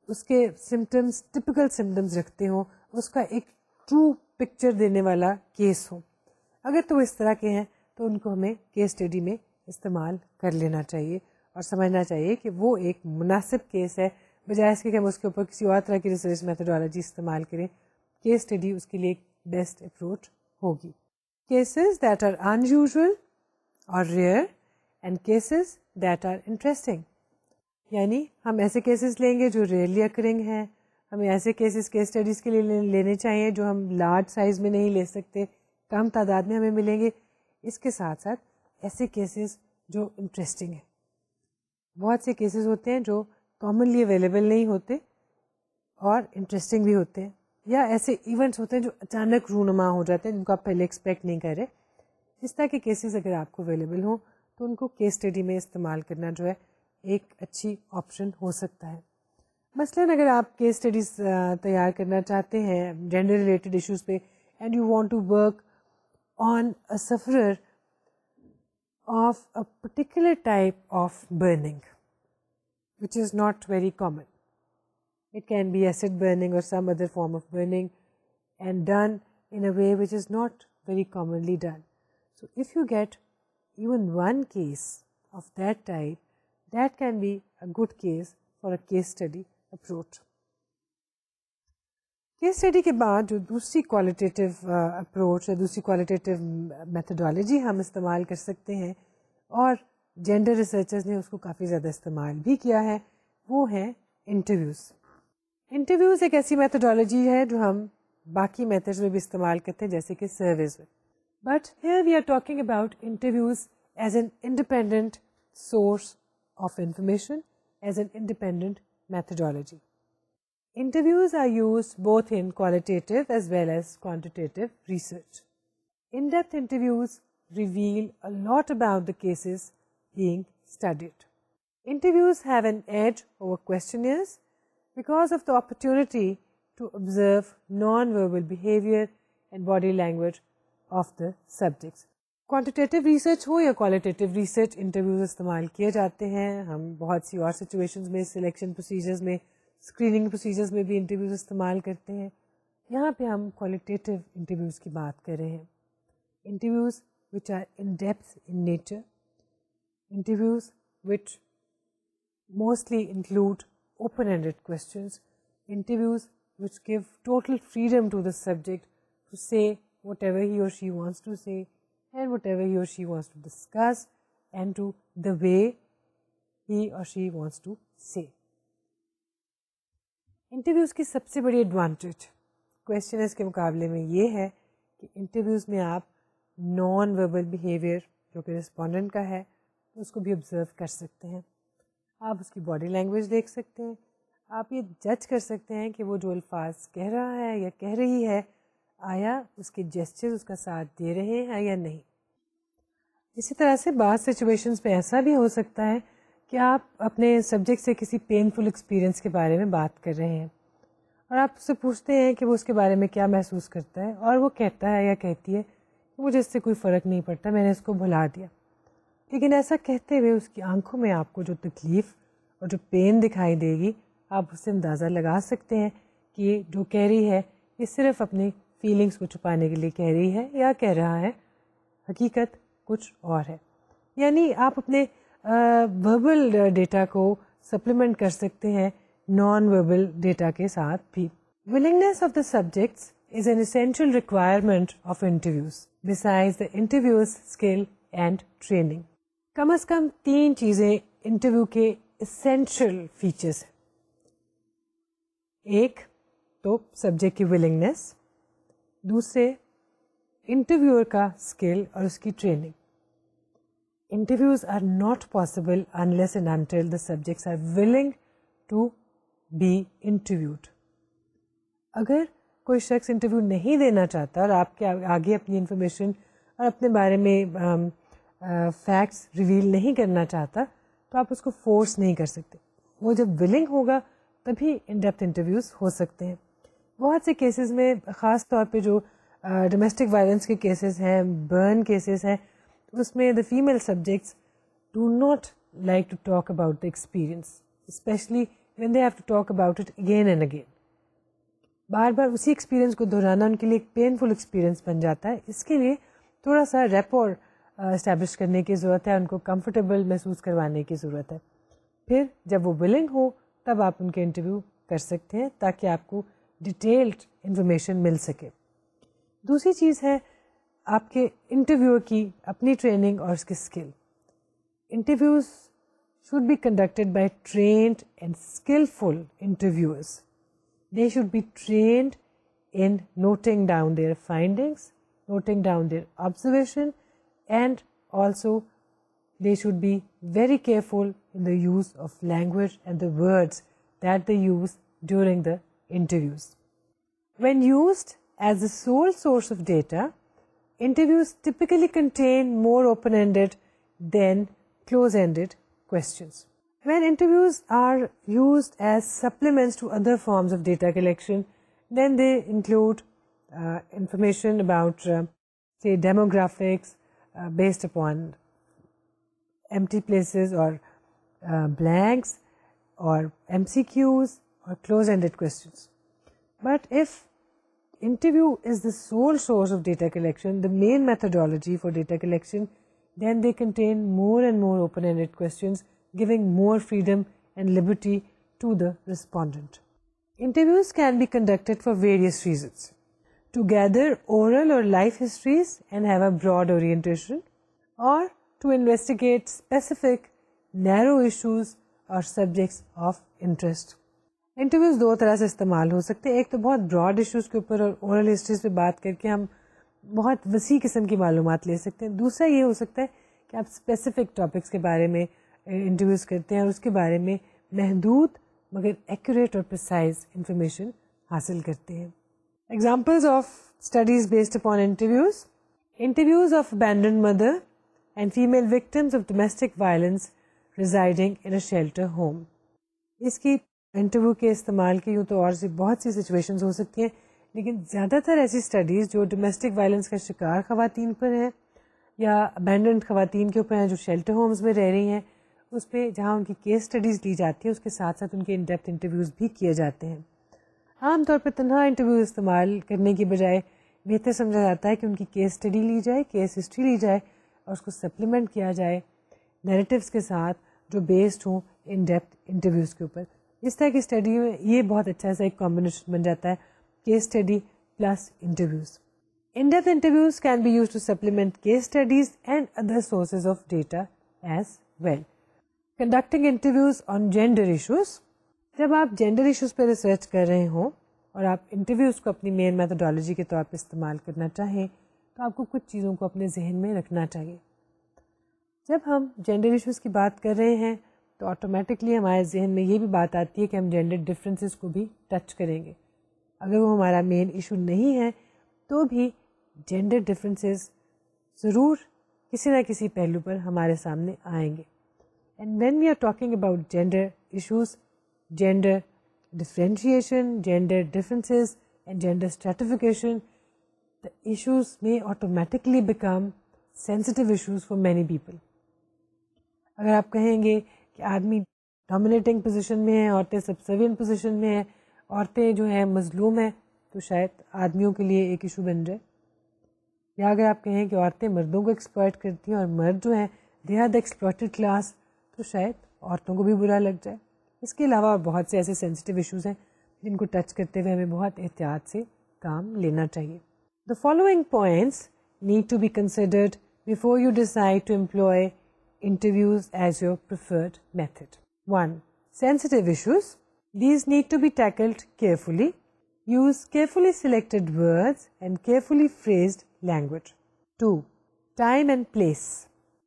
اس کے سمٹمز ٹپکل سمٹمز رکھتے ہوں، اس کا ایک ٹرو پکچر دینے والا کیس ہو. اگر تو اس طرح کے ہیں تو ان کو ہمیں کیس اسٹڈی میں استعمال کر لینا چاہیے اور سمجھنا چاہیے کہ وہ ایک مناسب کیس ہے، بجائے اس کے کہ ہم اس کے اوپر کسی اور طرح کی ریسرچ میتھڈالوجی استعمال کریں. کیس اسٹڈی اس کے لیے ایک بیسٹ اپروچ ہوگی. کیسز دیٹ آر انیوژل اور rare and cases that are interesting. یعنی ہم ایسے کیسز لیں گے جو ریئرلی اکرنگ ہیں، ہمیں ایسے کیسز کیس اسٹڈیز کے لیے لینے چاہیے جو ہم لارج سائز میں نہیں لے سکتے، کم تعداد میں ہمیں ملیں گے. اس کے ساتھ ساتھ ایسے کیسز جو انٹرسٹنگ ہیں. بہت سے کیسز ہوتے ہیں جو کامنلی اویلیبل نہیں ہوتے اور انٹرسٹنگ بھی ہوتے ہیں، یا ایسے ایونٹس ہوتے ہیں جو اچانک رونما ہو جاتے ہیں جن کو آپ پہلے ایکسپیکٹ نہیں کر رہے. اس طرح کے کیسز اگر آپ کو اویلیبل ہوں تو ان کو کیس اسٹڈی میں استعمال کرنا جو ہے ایک اچھی آپشن ہو سکتا ہے. مثلاً اگر آپ کیس اسٹڈیز تیار کرنا چاہتے ہیں جینڈر ریلیٹڈ ایشوز پہ and you want to work on a sufferer of a particular type of burning which is not very common. It can be acid burning or some other form of burning and done in a way which is not very commonly done. So if you get even one case of that type, that can be a good case for a case study approach. Case study کے بعد جو دوسری qualitative approach یا دوسری qualitative methodology ہم استعمال کر سکتے ہیں اور جینڈر ریسرچرز نے اس کو کافی زیادہ استعمال بھی کیا ہے، وہ ہے انٹرویوز. انٹرویوز ایک ایسی میتھڈالوجی ہے جو ہم باقی میتھڈز میں بھی استعمال کرتے ہیں جیسے کہ سرویز میں. But here we are talking about interviews as an independent source of information, as an independent methodology. Interviews are used both in qualitative as well as quantitative research. In-depth interviews reveal a lot about the cases being studied. Interviews have an edge over questionnaires because of the opportunity to observe non-verbal behavior and body language of the subjects. Quantitative research ہو یا qualitative research, interviews استعمال کیے جاتے ہیں. ہم بہت سی اور situations میں, سلیکشن پروسیجرز میں, اسکریننگ پروسیجرز میں بھی انٹرویوز استعمال کرتے ہیں. یہاں پہ ہم کوالٹیٹیو انٹرویوز کی بات کر رہے ہیں. Interviews which are in depth in nature, interviews which mostly include open ended questions, interviews which give total freedom to the subject to say whatever he or she wants to say and whatever he or she wants to discuss and to the way he or she wants to say. Interviews کی سب سے بڑی advantage کویسچنرز کے مقابلے میں یہ ہے کہ interviews میں آپ نان وربل بیہیویئر جو کہ رسپونڈنٹ کا ہے اس کو بھی آبزرو کر سکتے ہیں. آپ اس کی باڈی لینگویج دیکھ سکتے ہیں, آپ یہ جج کر سکتے ہیں کہ وہ جو الفاظ کہہ رہا ہے یا کہہ رہی ہے آیا اس کے جیسچر اس کا ساتھ دے رہے ہیں یا نہیں. اسی طرح سے بعض سچویشنز پہ ایسا بھی ہو سکتا ہے کہ آپ اپنے سبجیکٹ سے کسی پینفل ایکسپیرئنس کے بارے میں بات کر رہے ہیں اور آپ اس سے پوچھتے ہیں کہ وہ اس کے بارے میں کیا محسوس کرتا ہے, اور وہ کہتا ہے یا کہتی ہے کہ مجھے اس سے کوئی فرق نہیں پڑتا, میں نے اس کو بھلا دیا. لیکن ایسا کہتے ہوئے اس کی آنکھوں میں آپ کو جو تکلیف اور جو پین دکھائی دے گی, آپ اس سے اندازہ لگا سکتے ہیں کہ یہ جو کہہ رہی ہے یہ صرف اپنی فیلنگس کو چھپانے کے لیے کہہ رہی ہے یا کہہ رہا ہے حقیقت کچھ اور ہے. یعنی آپ اپنے وربل ڈیٹا کو سپلیمنٹ کر سکتے ہیں نان وربل ڈیٹا کے ساتھ بھی. Willingness of the subjects is an essential requirement of interviews beside the interviews skill and training. کم از کم 3 چیزیں انٹرویو کے اسینشیل فیچرز ہیں. ایک تو سبجیکٹ کی ولنگنیس, دوسرے انٹرویور کا اسکل اور اس کی training. Interviews are not possible unless and until the subjects are willing to be interviewed. اگر کوئی شخص انٹرویو نہیں دینا چاہتا اور آپ کے آگے اپنی انفارمیشن اور اپنے بارے میں فیکٹس ریویل نہیں کرنا چاہتا تو آپ اس کو فورس نہیں کر سکتے. وہ جب ولنگ ہوگا تبھی ان ڈیپتھ انٹرویوز ہو سکتے ہیں. بہت سے کیسز میں, خاص طور پہ جو ڈومیسٹک وائلنس کے کیسز ہیں, برن کیسز ہیں, اس میں the female subjects do not like to talk about the experience, especially when they have to talk about it again and again. بار بار اسی ایکسپیرئنس کو دہرانا ان کے لیے ایک پینفل ایکسپیرئنس بن جاتا ہے. اس کے لیے تھوڑا سا ریپور اسٹیبلش کرنے کی ضرورت ہے, ان کو کمفرٹیبل محسوس کروانے کی ضرورت ہے. پھر جب وہ ولنگ ہو تب آپ ان کے انٹرویو کر سکتے ہیں تاکہ آپ کو ڈیٹیلڈ انفارمیشن مل سکے. دوسری چیز ہے آپ کے انٹرویو کی اپنی ٹریننگ اور اس کے skill. Interviews should be conducted by trained and skillful interviewers. They should be trained in noting down their findings, noting down their observation, and also they should be very careful in the use of language and the words that they use during the interviews. When used as the sole source of data, interviews typically contain more open-ended than close-ended questions. When interviews are used as supplements to other forms of data collection, then they include information about, say, demographics based upon empty places or blanks or MCQs or close-ended questions. But if interview is the sole source of data collection, the main methodology for data collection, then they contain more and more open-ended questions, giving more freedom and liberty to the respondent. Interviews can be conducted for various reasons. To gather oral or life histories and have a broad orientation, or to investigate specific narrow issues or subjects of interest. Interviews دو طرح سے استعمال ہو سکتے ہیں. ایک تو بہت Broad issues کے اوپر اور اورل ہسٹریز پہ بات کر کے ہم بہت وسیع قسم کی معلومات لے سکتے ہیں. دوسرا یہ ہو سکتا ہے کہ آپ اسپیسیفک ٹاپکس کے بارے میں انٹرویوز کرتے ہیں اور اس کے بارے میں محدود مگر ایکوریٹ اور پریسائز انفارمیشن حاصل کرتے ہیں. Examples of studies based upon interviews: interviews of abandoned mother and female victims of domestic violence residing in a shelter home. اس کی انٹرویو کے استعمال کی یوں تو اور بہت سی سچویشنز ہو سکتی ہیں، لیکن زیادہ تر ایسی اسٹڈیز جو ڈومیسٹک وائلنس کا شکار خواتین پر ہیں یا ابینڈنڈ خواتین کے اوپر ہیں جو شیلٹر ہومز میں رہ رہی ہیں، اس پہ جہاں ان کی کیس اسٹڈیز لی جاتی ہیں اس کے ساتھ ساتھ ان کے ان ڈیپتھ انٹرویوز بھی کیے جاتے ہیں. عام طور پہ تنہا انٹرویو استعمال کرنے کی بجائے بہتر سمجھا جاتا ہے کہ ان کی کیس اسٹڈی لی جائے، کیس ہسٹری لی جائے اور اس کو سپلیمنٹ کیا جائے نیریٹیوز کے ساتھ جو بیسڈ ہوں ان ڈیپتھ انٹرویوز کے اوپر. اس طرح کی اسٹڈی میں یہ بہت اچھا سا ایک کمبینیشن بن جاتا ہے، case study plus interviews. In depth interviews can be use to supplement case studies and other sources of data as well. Conducting interviews on gender issues: جب آپ جینڈر ایشوز پہ ریسرچ کر رہے ہوں اور آپ انٹرویوز کو اپنی مین میتھڈالوجی کے طور پہ استعمال کرنا چاہیں تو آپ کو کچھ چیزوں کو اپنے ذہن میں رکھنا چاہیے. جب ہم جینڈر ایشوز کی بات کر رہے ہیں تو آٹومیٹکلی ہمارے ذہن میں یہ بھی بات آتی ہے کہ ہم جینڈر ڈفرینسز کو بھی ٹچ کریں گے. اگر وہ ہمارا مین ایشو نہیں ہے تو بھی جینڈر ڈفرینسز ضرور کسی نہ کسی پہلو پر ہمارے سامنے آئیں گے. And when we are talking about gender issues, gender differentiation, gender differences and gender stratification, the issues may automatically become sensitive issues for many people. اگر آپ کہیں گے کہ آدمی ڈومینیٹنگ پوزیشن میں ہیں، عورتیں سبسروینٹ پوزیشن میں ہیں، عورتیں جو ہیں مظلوم ہیں، تو شاید آدمیوں کے لیے ایک ایشو بن جائے. یا اگر آپ کہیں کہ عورتیں مردوں کو ایکسپلائٹ کرتی ہیں اور مرد جو ہیں they are the exploited class, تو شاید عورتوں کو بھی برا لگ جائے. اس کے علاوہ بہت سے ایسے سینسٹیو ایشوز ہیں جن کو ٹچ کرتے ہوئے ہمیں بہت احتیاط سے کام لینا چاہیے. The following points need to be considered before you decide to employ interviews as your preferred method. 1. Sensitive issues. These need to be tackled carefully. Use carefully selected words and carefully phrased language. 2. Time and place.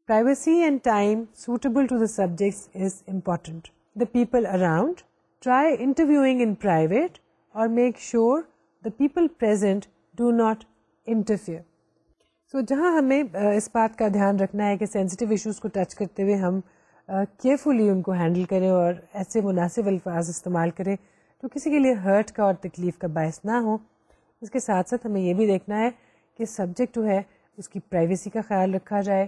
Privacy and time suitable to the subjects is important. The people around. Try interviewing in private or make sure the people present do not interfere. So جہاں ہمیں اس بات کا دھیان رکھنا ہے کہ sensitive issues کو touch کرتے ہوئے ہم کیئرفلی ان کو ہینڈل کریں اور ایسے مناسب الفاظ استعمال کریں جو کسی کے لیے ہرٹ کا اور تکلیف کا باعث نہ ہو. اس کے ساتھ ساتھ ہمیں یہ بھی دیکھنا ہے کہ سبجیکٹ جو ہے اس کی پرائیویسی کا خیال رکھا جائے.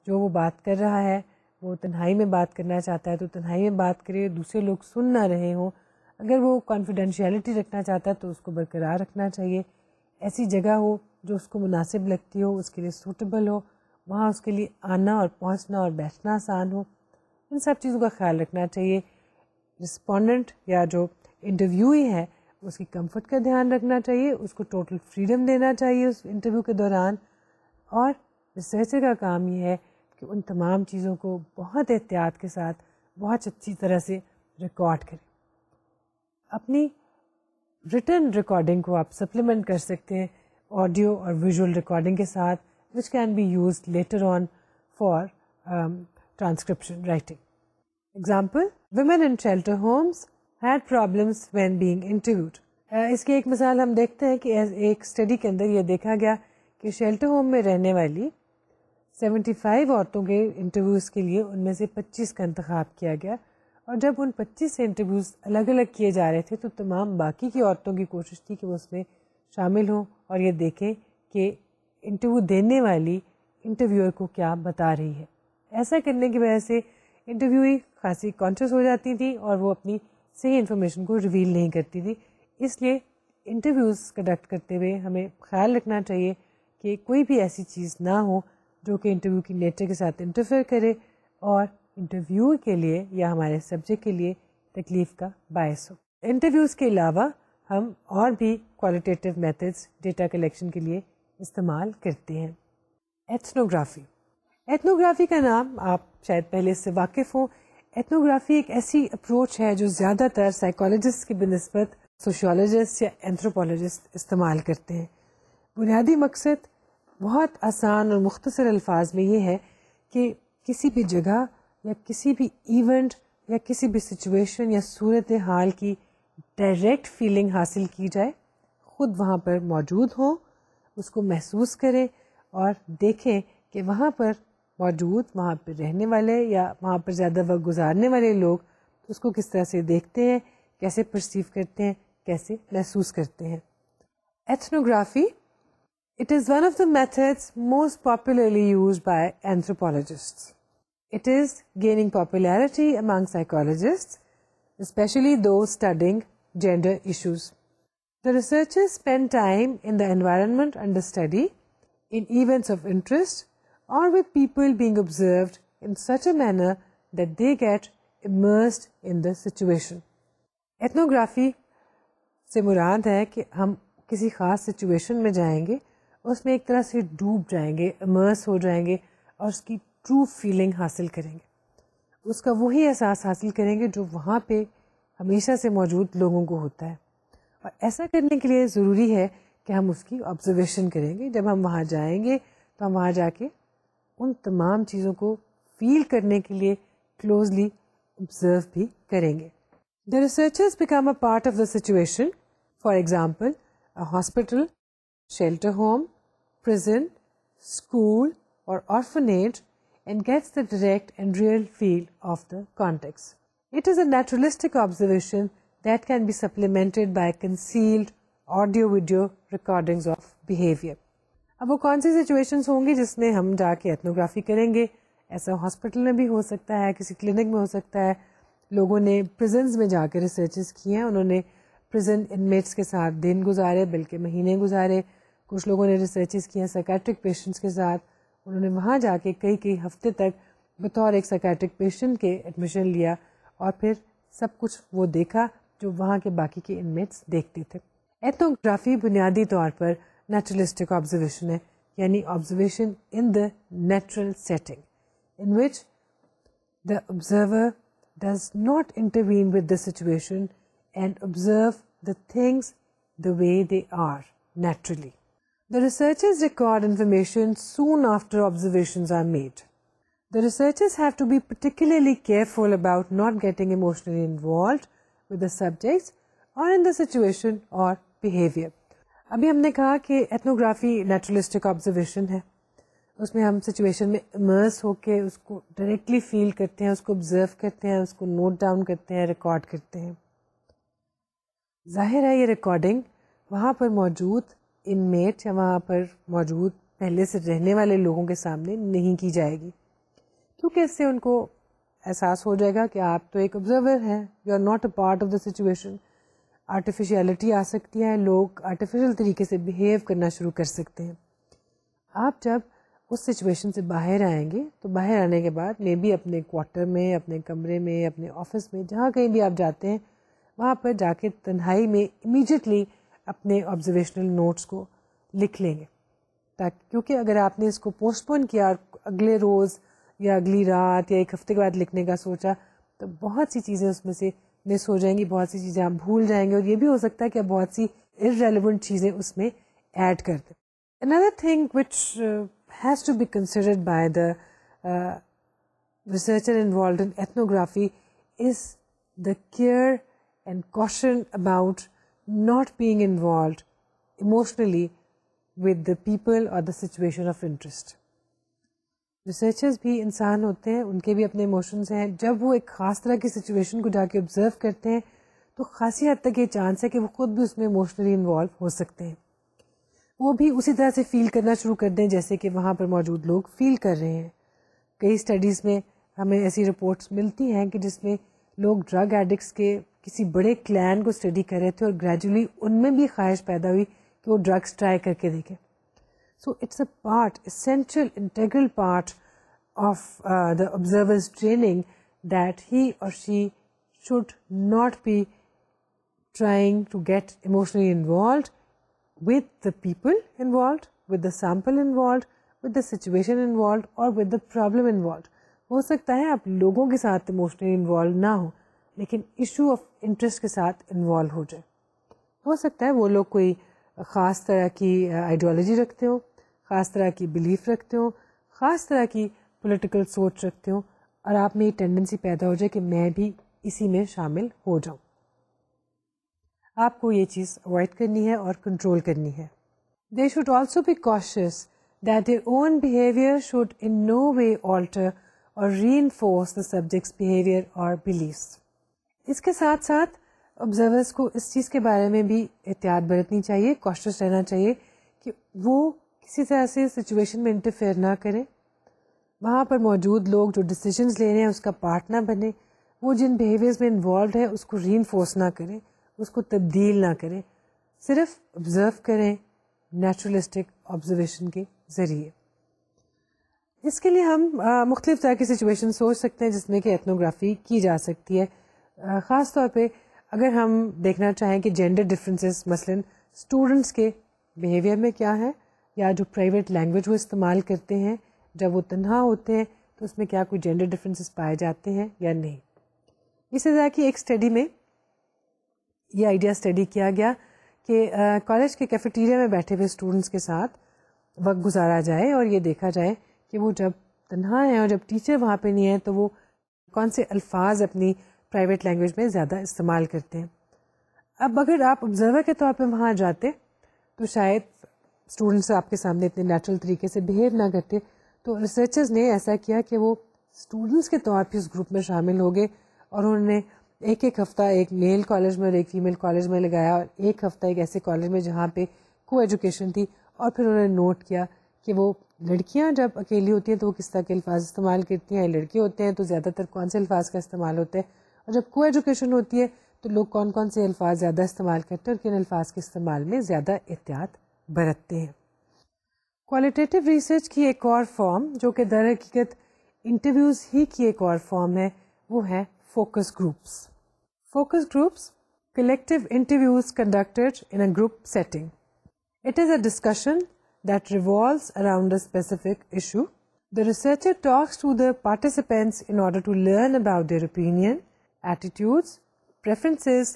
جو وہ بات کر رہا ہے وہ تنہائی میں بات کرنا چاہتا ہے تو تنہائی میں بات کرے، دوسرے لوگ سن نہ رہے ہوں. اگر وہ کانفیڈینشیلٹی رکھنا چاہتا ہے تو اس کو برقرار رکھنا چاہیے. ایسی جگہ ہو جو اس کو مناسب لگتی ہو، اس کے لیے سوٹیبل ہو، وہاں اس کے لیے آنا اور پہنچنا اور بیٹھنا آسان ہو. ان سب چیزوں کا خیال رکھنا چاہیے. رسپونڈنٹ یا جو انٹرویوئی ہے اس کی کمفرٹ کا دھیان رکھنا چاہیے، اس کو ٹوٹل فریڈم دینا چاہیے اس انٹرویو کے دوران. اور ریسرچر کا کام یہ ہے کہ ان تمام چیزوں کو بہت احتیاط کے ساتھ بہت اچھی طرح سے ریکارڈ کریں. اپنی ریٹن ریکارڈنگ کو آپ سپلیمنٹ کر سکتے ہیں آڈیو اور ویژول ریکارڈنگ کے ساتھ which can be used later on for transcription writing. Example, women in shelter homes had problems when being interviewed. اس کی ایک مثال ہم دیکھتے ہیں کہ ایک اسٹڈی کے اندر یہ دیکھا گیا کہ شیلٹر ہوم میں رہنے والی 75 عورتوں کے انٹرویوز کے لیے ان میں سے 25 کا انتخاب کیا گیا، اور جب ان 25 سے انٹرویوز الگ الگ کیے جا رہے تھے تو تمام باقی کی عورتوں کی کوشش تھی کہ وہ اس میں شامل ہوں اور یہ دیکھیں کہ انٹرویو دینے والی انٹرویور کو کیا بتا رہی ہے. ایسا کرنے کی وجہ سے انٹرویوئی خاصی کانشیس ہو جاتی تھی اور وہ اپنی صحیح انفارمیشن کو ریویل نہیں کرتی تھی. اس لیے انٹرویوز کنڈکٹ کرتے ہوئے ہمیں خیال رکھنا چاہیے کہ کوئی بھی ایسی چیز نہ ہو جو کہ انٹرویو کی نیچر کے ساتھ انٹرفیئر کرے اور انٹرویو کے لیے یا ہمارے سبجیکٹ کے لیے تکلیف کا باعث ہو. انٹرویوز کے علاوہ ہم اور بھی کوالٹیٹیو میتھڈس ڈیٹا کلیکشن کے لیے استعمال کرتے ہیں. ایتھنوگرافی. ایتھنوگرافی کا نام آپ شاید پہلے سے واقف ہوں. ایتھنوگرافی ایک ایسی اپروچ ہے جو زیادہ تر سائیکالوجسٹ کی بنسبت سوشیولوجسٹ یا اینتھروپولوجسٹ استعمال کرتے ہیں. بنیادی مقصد بہت آسان اور مختصر الفاظ میں یہ ہے کہ کسی بھی جگہ یا کسی بھی ایونٹ یا کسی بھی سچویشن یا صورت حال کی ڈائریکٹ فیلنگ حاصل کی جائے, خود وہاں پر موجود ہوں, اس کو محسوس کریں اور دیکھیں کہ وہاں پر موجود, وہاں پر رہنے والے یا وہاں پر زیادہ وقت گزارنے والے لوگ اس کو کس طرح سے دیکھتے ہیں, کیسے پرسیو کرتے ہیں, کیسے محسوس کرتے ہیں. Ethnography, it is one of the methods most popularly used by anthropologists. It is gaining popularity among psychologists, especially those studying gender issues. The researchers spend time in the environment under study, in events of interest, or with people being observed in such a manner that they get immersed in the situation. Ethnography سے مراد ہے کہ ہم کسی خاص situation میں جائیں گے, اس میں ایک طرح سے ڈوب جائیں گے, امرس ہو جائیں گے اور اس کی ٹرو فیلنگ حاصل کریں گے, اس کا وہی احساس حاصل کریں گے جو وہاں پہ ہمیشہ سے موجود لوگوں کو ہوتا ہے. اور ایسا کرنے کے لیے ضروری ہے کہ ہم اس کی آبزرویشن کریں گے. جب ہم وہاں جائیں گے تو ہم وہاں جا کے ان تمام چیزوں کو فیل کرنے کے لیے کلوزلی آبزرو بھی کریں گے. The researchers become a part of the situation. For example, a hospital, shelter home, prison, school, or orphanage, and gets the direct and real feel of the context. It is a naturalistic observation that can be supplemented by concealed audio-video recordings of behavior. اب وہ کون سی situations ہوں گی جس میں ہم جا کے ایتھنوگرافی کریں گے؟ ایسا ہاسپٹل میں بھی ہو سکتا ہے, کسی کلینک میں ہو سکتا ہے. لوگوں نے پرزنز میں جا کے ریسرچز کیے ہیں, انہوں نے پرزن انمیٹس کے ساتھ دن گزارے بلکہ مہینے گزارے. کچھ لوگوں نے ریسرچز کی ہیں سائکیٹرک پیشنٹس کے ساتھ, انہوں نے وہاں جا کے کئی ہفتے تک بطور ایک سائکیٹرک پیشنٹ کے ایڈمیشن لیا اور پھر سب کچھ وہ دیکھا جو وہاں کے باقی کے انمیٹس دیکھتے تھے. ایتھنوگرافی بنیادی طور پر نیچرلسٹک آبزرویشن ہے, یعنی observation in the natural setting in which the observer does not intervene with the situation and observe the things the way they are naturally. The researchers record information soon after observations are made. The researchers have to be particularly careful about not getting emotionally involved with the subjects or in the situation or behavior. ابھی ہم نے کہا کہ ethnography naturalistic observation ہے, اس میں ہم situation میں immerse ہو کے اس کو ڈائریکٹلی فیل کرتے ہیں, اس کو آبزرو کرتے ہیں, اس کو نوٹ ڈاؤن کرتے ہیں, ریکارڈ کرتے ہیں. ظاہر ہے یہ ریکارڈنگ وہاں پر موجود انمیٹ یا وہاں پر موجود پہلے سے رہنے والے لوگوں کے سامنے نہیں کی جائے گی, کیونکہ اس سے ان کو احساس ہو جائے گا کہ آپ تو ایک آبزرور ہیں, you are not a part of the situation. Artificiality آ سکتی ہے, لوگ آرٹیفیشل طریقے سے بیہیو کرنا شروع کر سکتے ہیں. آپ جب اس سچویشن سے باہر آئیں گے تو باہر آنے کے بعد مے بی اپنے کوارٹر میں, اپنے کمرے میں, اپنے آفس میں, جہاں کہیں بھی آپ جاتے ہیں وہاں پر جا کے تنہائی میں امیڈیٹلی اپنے آبزرویشنل نوٹس کو لکھ لیں گے, تاکہ کیونکہ اگر آپ نے اس کو پوسٹ پون کیا اور اگلے روز یا اگلی رات یا ایک ہفتے کے بعد لکھنے کا سوچا تو بہت سی چیزیں اس میں سے مس ہو جائیں گی, بہت سی چیزیں آپ بھول جائیں گے, اور یہ بھی ہو سکتا ہے کہ آپ بہت سی irrelevant چیزیں اس میں ایڈ کر دیں. Another thing which has to be considered by the researcher involved in ethnography is the care and caution about not being involved emotionally with the people or the situation of interest. Researchers بھی انسان ہوتے ہیں, ان کے بھی اپنے emotions ہیں. جب وہ ایک خاص طرح کی سچویشن کو جا کے آبزرو کرتے ہیں تو خاصی حد تک یہ چانس ہے کہ وہ خود بھی اس میں ایموشنلی انوالو ہو سکتے ہیں, وہ بھی اسی طرح سے فیل کرنا شروع کر دیں جیسے کہ وہاں پر موجود لوگ فیل کر رہے ہیں. کئی اسٹڈیز میں ہمیں ایسی رپورٹس ملتی ہیں کہ جس میں لوگ ڈرگ ایڈکٹس کے کسی بڑے کلین کو اسٹڈی کر رہے تھے اور گریجولی ان میں بھی خواہش پیدا ہوئی کہ وہ ڈرگس ٹرائی کر کے دیکھیں. So it's a part, essential, integral part of the observer's training that he or she should not be trying to get emotionally involved with the people involved, with the sample involved, with the situation involved or with the problem involved. ہو سکتا ہے آپ لوگوں کے ساتھ emotionally involve نہ ہو لیکن issue of interest کے ساتھ انوالو ہو جائے. ہو سکتا ہے وہ لوگ کوئی خاص طرح کی آئیڈیالوجی رکھتے ہوں, خاص طرح کی بلیف رکھتے ہوں, خاص طرح کی پولیٹیکل سوچ رکھتے ہوں اور آپ میں یہ ٹینڈنسی پیدا ہو جائے کہ میں بھی اسی میں شامل ہو جاؤں. آپ کو یہ چیز اوائڈ کرنی ہے اور کنٹرول کرنی ہے. They should also be conscious that their own behaviour should in no way alter or reinforce the subject's behavior or beliefs. اس کے ساتھ ساتھ observers کو اس چیز کے بارے میں بھی احتیاط برتنی چاہیے, cautious رہنا چاہیے کہ وہ کسی طرح سے سچویشن میں انٹرفیئر نہ کریں. وہاں پر موجود لوگ جو ڈیسیجنز لے رہے ہیں اس کا پارٹ نہ بنے, وہ جن بیہیویئرز میں انوالوڈ ہے اس کو reinforce نہ کریں, اس کو تبدیل نہ کریں, صرف آبزرو کریں نیچرلسٹک آبزرویشن کے ذریعے. اس کے لیے ہم مختلف طرح کی سچویشن سوچ سکتے ہیں جس میں کہ ایتھنوگرافی کی جا سکتی ہے. خاص طور پہ اگر ہم دیکھنا چاہیں کہ جینڈر ڈفرینسز مثلاً اسٹوڈنٹس کے بیہیویئر میں کیا ہے, یا جو پرائیویٹ لینگویج وہ استعمال کرتے ہیں جب وہ تنہا ہوتے ہیں تو اس میں کیا کوئی جینڈر ڈفرینسز پائے جاتے ہیں یا نہیں. اسی طرح کی ایک اسٹڈی میں یہ آئیڈیا اسٹڈی کیا گیا کہ کالج کے کیفیٹیریا میں بیٹھے ہوئے اسٹوڈنٹس کے ساتھ وقت گزارا جائے اور یہ دیکھا جائے کہ وہ جب تنہا ہیں اور جب ٹیچر وہاں پہ نہیں ہے تو وہ کون سے الفاظ اپنی پرائیویٹ لینگویج میں زیادہ استعمال کرتے ہیں. اب اگر آپ آبزرور کے طور پہ وہاں جاتے تو شاید اسٹوڈنٹس آپ کے سامنے اتنے نیچرل طریقے سے بہیو نہ کرتے. تو ریسرچرز نے ایسا کیا کہ وہ اسٹوڈنٹس کے طور پہ اس گروپ میں شامل ہو گئے اور انہوں نے ایک ہفتہ ایک میل کالج میں اور ایک فیمیل کالج میں لگایا اور ایک ہفتہ ایک ایسے کالج میں جہاں پہ کو ایجوکیشن تھی, اور پھر انہوں نے نوٹ کیا کہ وہ لڑکیاں جب اکیلی ہوتی ہیں تو وہ کس طرح کے الفاظ استعمال کرتی ہیں, لڑکے ہوتے ہیں تو زیادہ تر کون سے الفاظ کا استعمال ہوتا ہے, اور جب کو ایجوکیشن ہوتی ہے تو لوگ کون کون سے الفاظ زیادہ استعمال کرتے ہیں اور کن الفاظ کے استعمال میں زیادہ احتیاط برتتے ہیں. کوالٹیٹیو ریسرچ کی ایک اور فارم جو کہ در حقیقت انٹرویوز ہی کی ایک اور فارم ہے وہ ہے focus groups. Focus groups collective interviews conducted in a group setting. It is a discussion that revolves around a specific issue. The researcher talks to the participants in order to learn about their opinion, attitudes, preferences,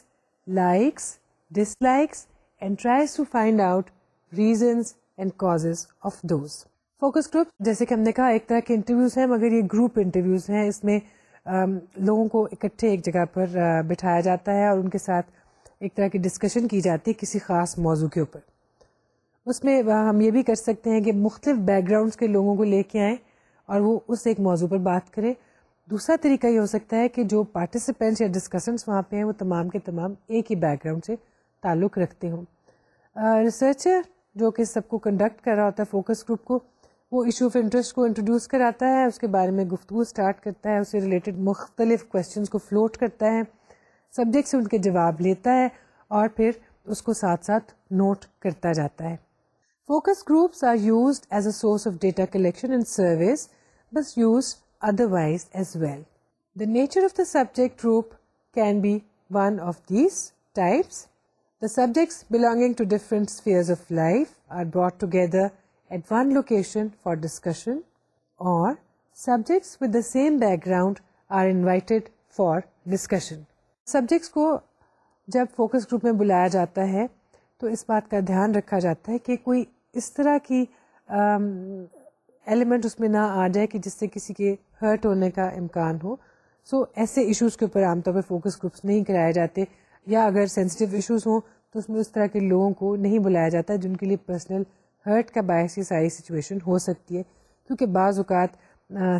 likes, dislikes, and tries to find out reasons and causes of those. Focus group جیسے کہ ہم نے کہا ایک طرح کے interviews ہیں مگر یہ گروپ انٹرویوز ہیں. اس میں لوگوں کو اکٹھے ایک جگہ پر بٹھایا جاتا ہے اور ان کے ساتھ ایک طرح کی ڈسکشن کی جاتی ہے کسی خاص موضوع کے اوپر. اس میں ہم یہ بھی کر سکتے ہیں کہ مختلف بیک گراؤنڈس کے لوگوں کو لے کے آئیں اور وہ اس ایک موضوع پر بات کریں. دوسرا طریقہ یہ ہو سکتا ہے کہ جو پارٹیسپینٹس یا ڈسکشنس وہاں پہ ہیں وہ تمام کے تمام ایک ہی بیک گراؤنڈ سے تعلق رکھتے ہوں. ریسرچر جو کہ سب کو کنڈکٹ کر رہا ہوتا ہے فوکس گروپ کو, وہ ایشو آف انٹرسٹ کو انٹروڈیوس کراتا ہے, اس کے بارے میں گفتگو اسٹارٹ کرتا ہے, اس سے ریلیٹڈ مختلف کویشچنس کو فلوٹ کرتا ہے, سبجیکٹ سے ان کے جواب لیتا ہے اور پھر اس کو ساتھ ساتھ نوٹ کرتا جاتا ہے. Focus groups are used as a source of data collection and surveys, but used otherwise as well. The nature of the subject group can be one of these types. The subjects belonging to different spheres of life are brought together at one location for discussion, or subjects with the same background are invited for discussion. Subjects کو جب focus group میں بلایا جاتا ہے تو اس بات کا دھیان رکھا جاتا ہے کہ کوئی اس طرح کی ایلیمنٹ اس میں نہ آ جائے کہ جس سے کسی کے ہرٹ ہونے کا امکان ہو. سو ایسے ایشوز کے اوپر عام طور پہ فوکس گروپس نہیں کرائے جاتے, یا اگر سینسٹیو ایشوز ہوں تو اس میں اس طرح کے لوگوں کو نہیں بلایا جاتا جن کے لیے پرسنل ہرٹ کا باعث یہ ساری سچویشن ہو سکتی ہے, کیونکہ بعض اوقات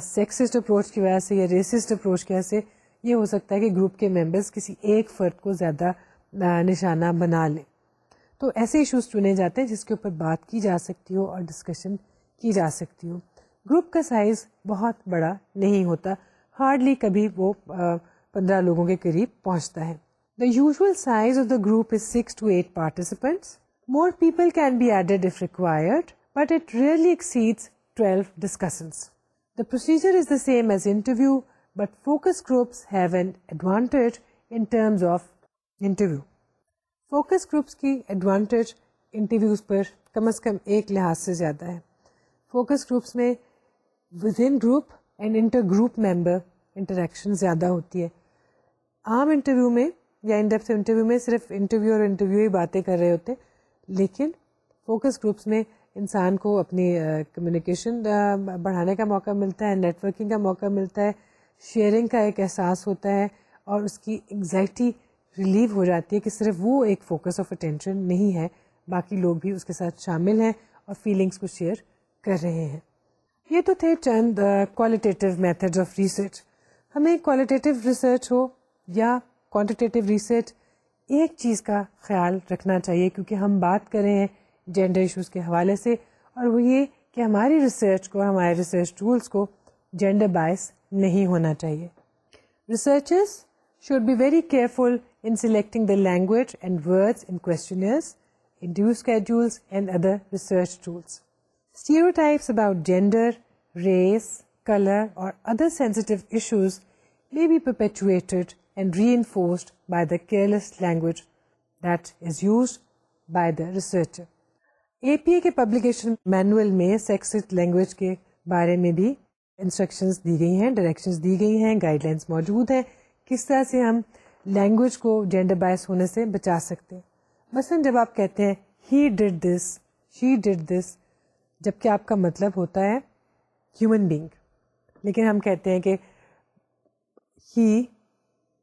سیکسسٹ اپروچ کی وجہ سے یا ریسسٹ اپروچ کی وجہ سے یہ ہو سکتا ہے کہ گروپ کے ممبرس کسی ایک فرد کو زیادہ نشانہ بنا لیں. تو ایسے ایشوز چنے جاتے ہیں جس کے اوپر بات کی جا سکتی ہو اور ڈسکشن کی جا سکتی ہو. گروپ کا سائز بہت بڑا نہیں ہوتا, ہارڈلی کبھی وہ 15 لوگوں کے قریب پہنچتا ہے. The usual size of the group is 6 to 8 participants. More people can be added if required, but it rarely exceeds 12 discussants. The procedure is the same as interview, but focus groups have an advantage in terms of interview. Focus groups کی advantage interviews پر کم از کم ایک لحاظ سے زیادہ ہے. فوکس گروپس میں within group and intergroup member interaction زیادہ ہوتی ہے. عام انٹرویو میں یا ان ڈیپتھ انٹرویو میں صرف انٹرویو اور انٹرویو ہی باتیں کر رہے ہوتے, لیکن فوکس گروپس میں انسان کو اپنی کمیونیکیشن بڑھانے کا موقع ملتا ہے, نیٹ ورکنگ کا موقع ملتا ہے, شیئرنگ کا ایک احساس ہوتا ہے, اور اس کی انگزائٹی ریلیو ہو جاتی ہے کہ صرف وہ ایک فوکس آف اٹینشن نہیں ہے, باقی لوگ بھی اس کے ساتھ شامل ہیں اور فیلنگس کو شیئر کر رہے ہیں. یہ تو تھے چند کوالٹیٹیو میتھڈز آف ریسرچ. ہمیں کوالٹیٹیو ریسرچ ہو یا کوانٹیٹیو ریسرچ, ایک چیز کا خیال رکھنا چاہیے کیونکہ ہم بات کر رہے ہیں جینڈر ایشوز کے حوالے سے, اور وہ یہ کہ ہماری ریسرچ کو, ہمارے ریسرچ ٹولس کو جینڈر بائس نہیں ہونا چاہیے. Researchers should be very careful in selecting the language and words in questionnaires, interview schedules, and other research tools. Stereotypes about gender, race, color, or other sensitive issues may be perpetuated and reinforced by the careless language that is used by the researcher. APA کے publication manual میں sexist language کے بارے میں بھی instructions دی گئی ہیں, directions دی گئی ہیں, گائیڈ لائنس موجود ہیں کس طرح سے ہم لینگویج کو جینڈر بائس ہونے سے بچا سکتے ہیں. مثلاً جب آپ کہتے ہیں ہی ڈڈ دس, شی ڈڈ دس, جبکہ آپ کا مطلب ہوتا ہے ہیومن بینگ, لیکن ہم کہتے ہیں کہ ہی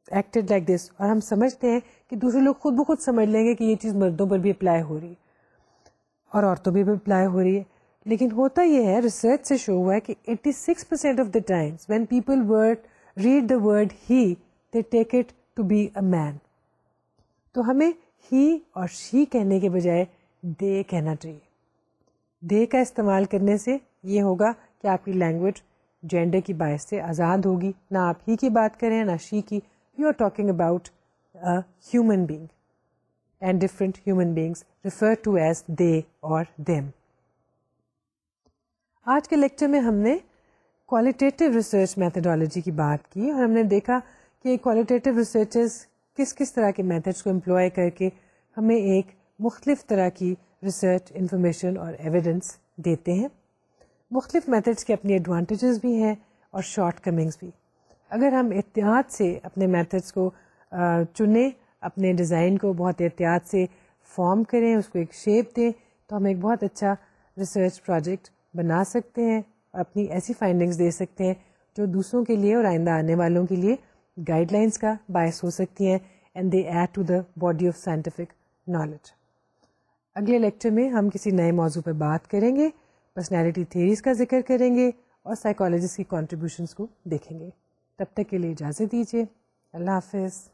ایکٹڈ لائک دس, اور ہم سمجھتے ہیں کہ دوسرے لوگ خود بخود سمجھ لیں گے کہ یہ چیز مردوں پر بھی اپلائی ہو رہی ہے اور عورتوں بھی اپلائی ہو رہی ہے. لیکن ہوتا یہ ہے, ریسرچ سے شو ہوا ہے کہ 86% of the times when people read the word he they take it to be a man. تو ہمیں ہی اور شی کہنے کے بجائے دے کہنا چاہیے. دے کا استعمال کرنے سے یہ ہوگا کہ آپ کی لینگویج جینڈر کی باعث سے آزاد ہوگی, نہ آپ ہی کی بات کریں نہ شی کی. You are talking about human being and different human beings refer to as they or them. آج کے لیکچر میں ہم نے کوالٹیٹیو ریسرچ میتھڈالوجی کی بات کی, اور ہم نے دیکھا کہ کوالٹیٹیو ریسرچرز کس کس طرح کے میتھڈس کو امپلوائے کر کے ہمیں ایک مختلف طرح کی ریسرچ انفارمیشن اور ایویڈنس دیتے ہیں. مختلف میتھڈس کے اپنی ایڈوانٹیجز بھی ہیں اور شارٹ کمنگز بھی. اگر ہم احتیاط سے اپنے میتھڈس کو چنیں, اپنے ڈیزائن کو بہت احتیاط سے فارم کریں, اس کو ایک شیپ دیں, تو ہم ایک بہت اچھا ریسرچ پروجیکٹ بنا سکتے ہیں اور اپنی ایسی فائنڈنگز دے سکتے ہیں جو دوسروں کے لیے اور آئندہ آنے والوں کے لیے گائیڈ لائنس کا باعث ہو سکتی ہیں, and they add to the body of scientific knowledge. اگلے لیکچر میں ہم کسی نئے موضوع پہ بات کریں گے, پرسنالٹی تھیوریز کا ذکر کریں گے اور سائیکالوجسٹ کی کنٹریبیوشنس کو دیکھیں گے. تب تک کے لیے اجازت دیجیے. اللہ حافظ.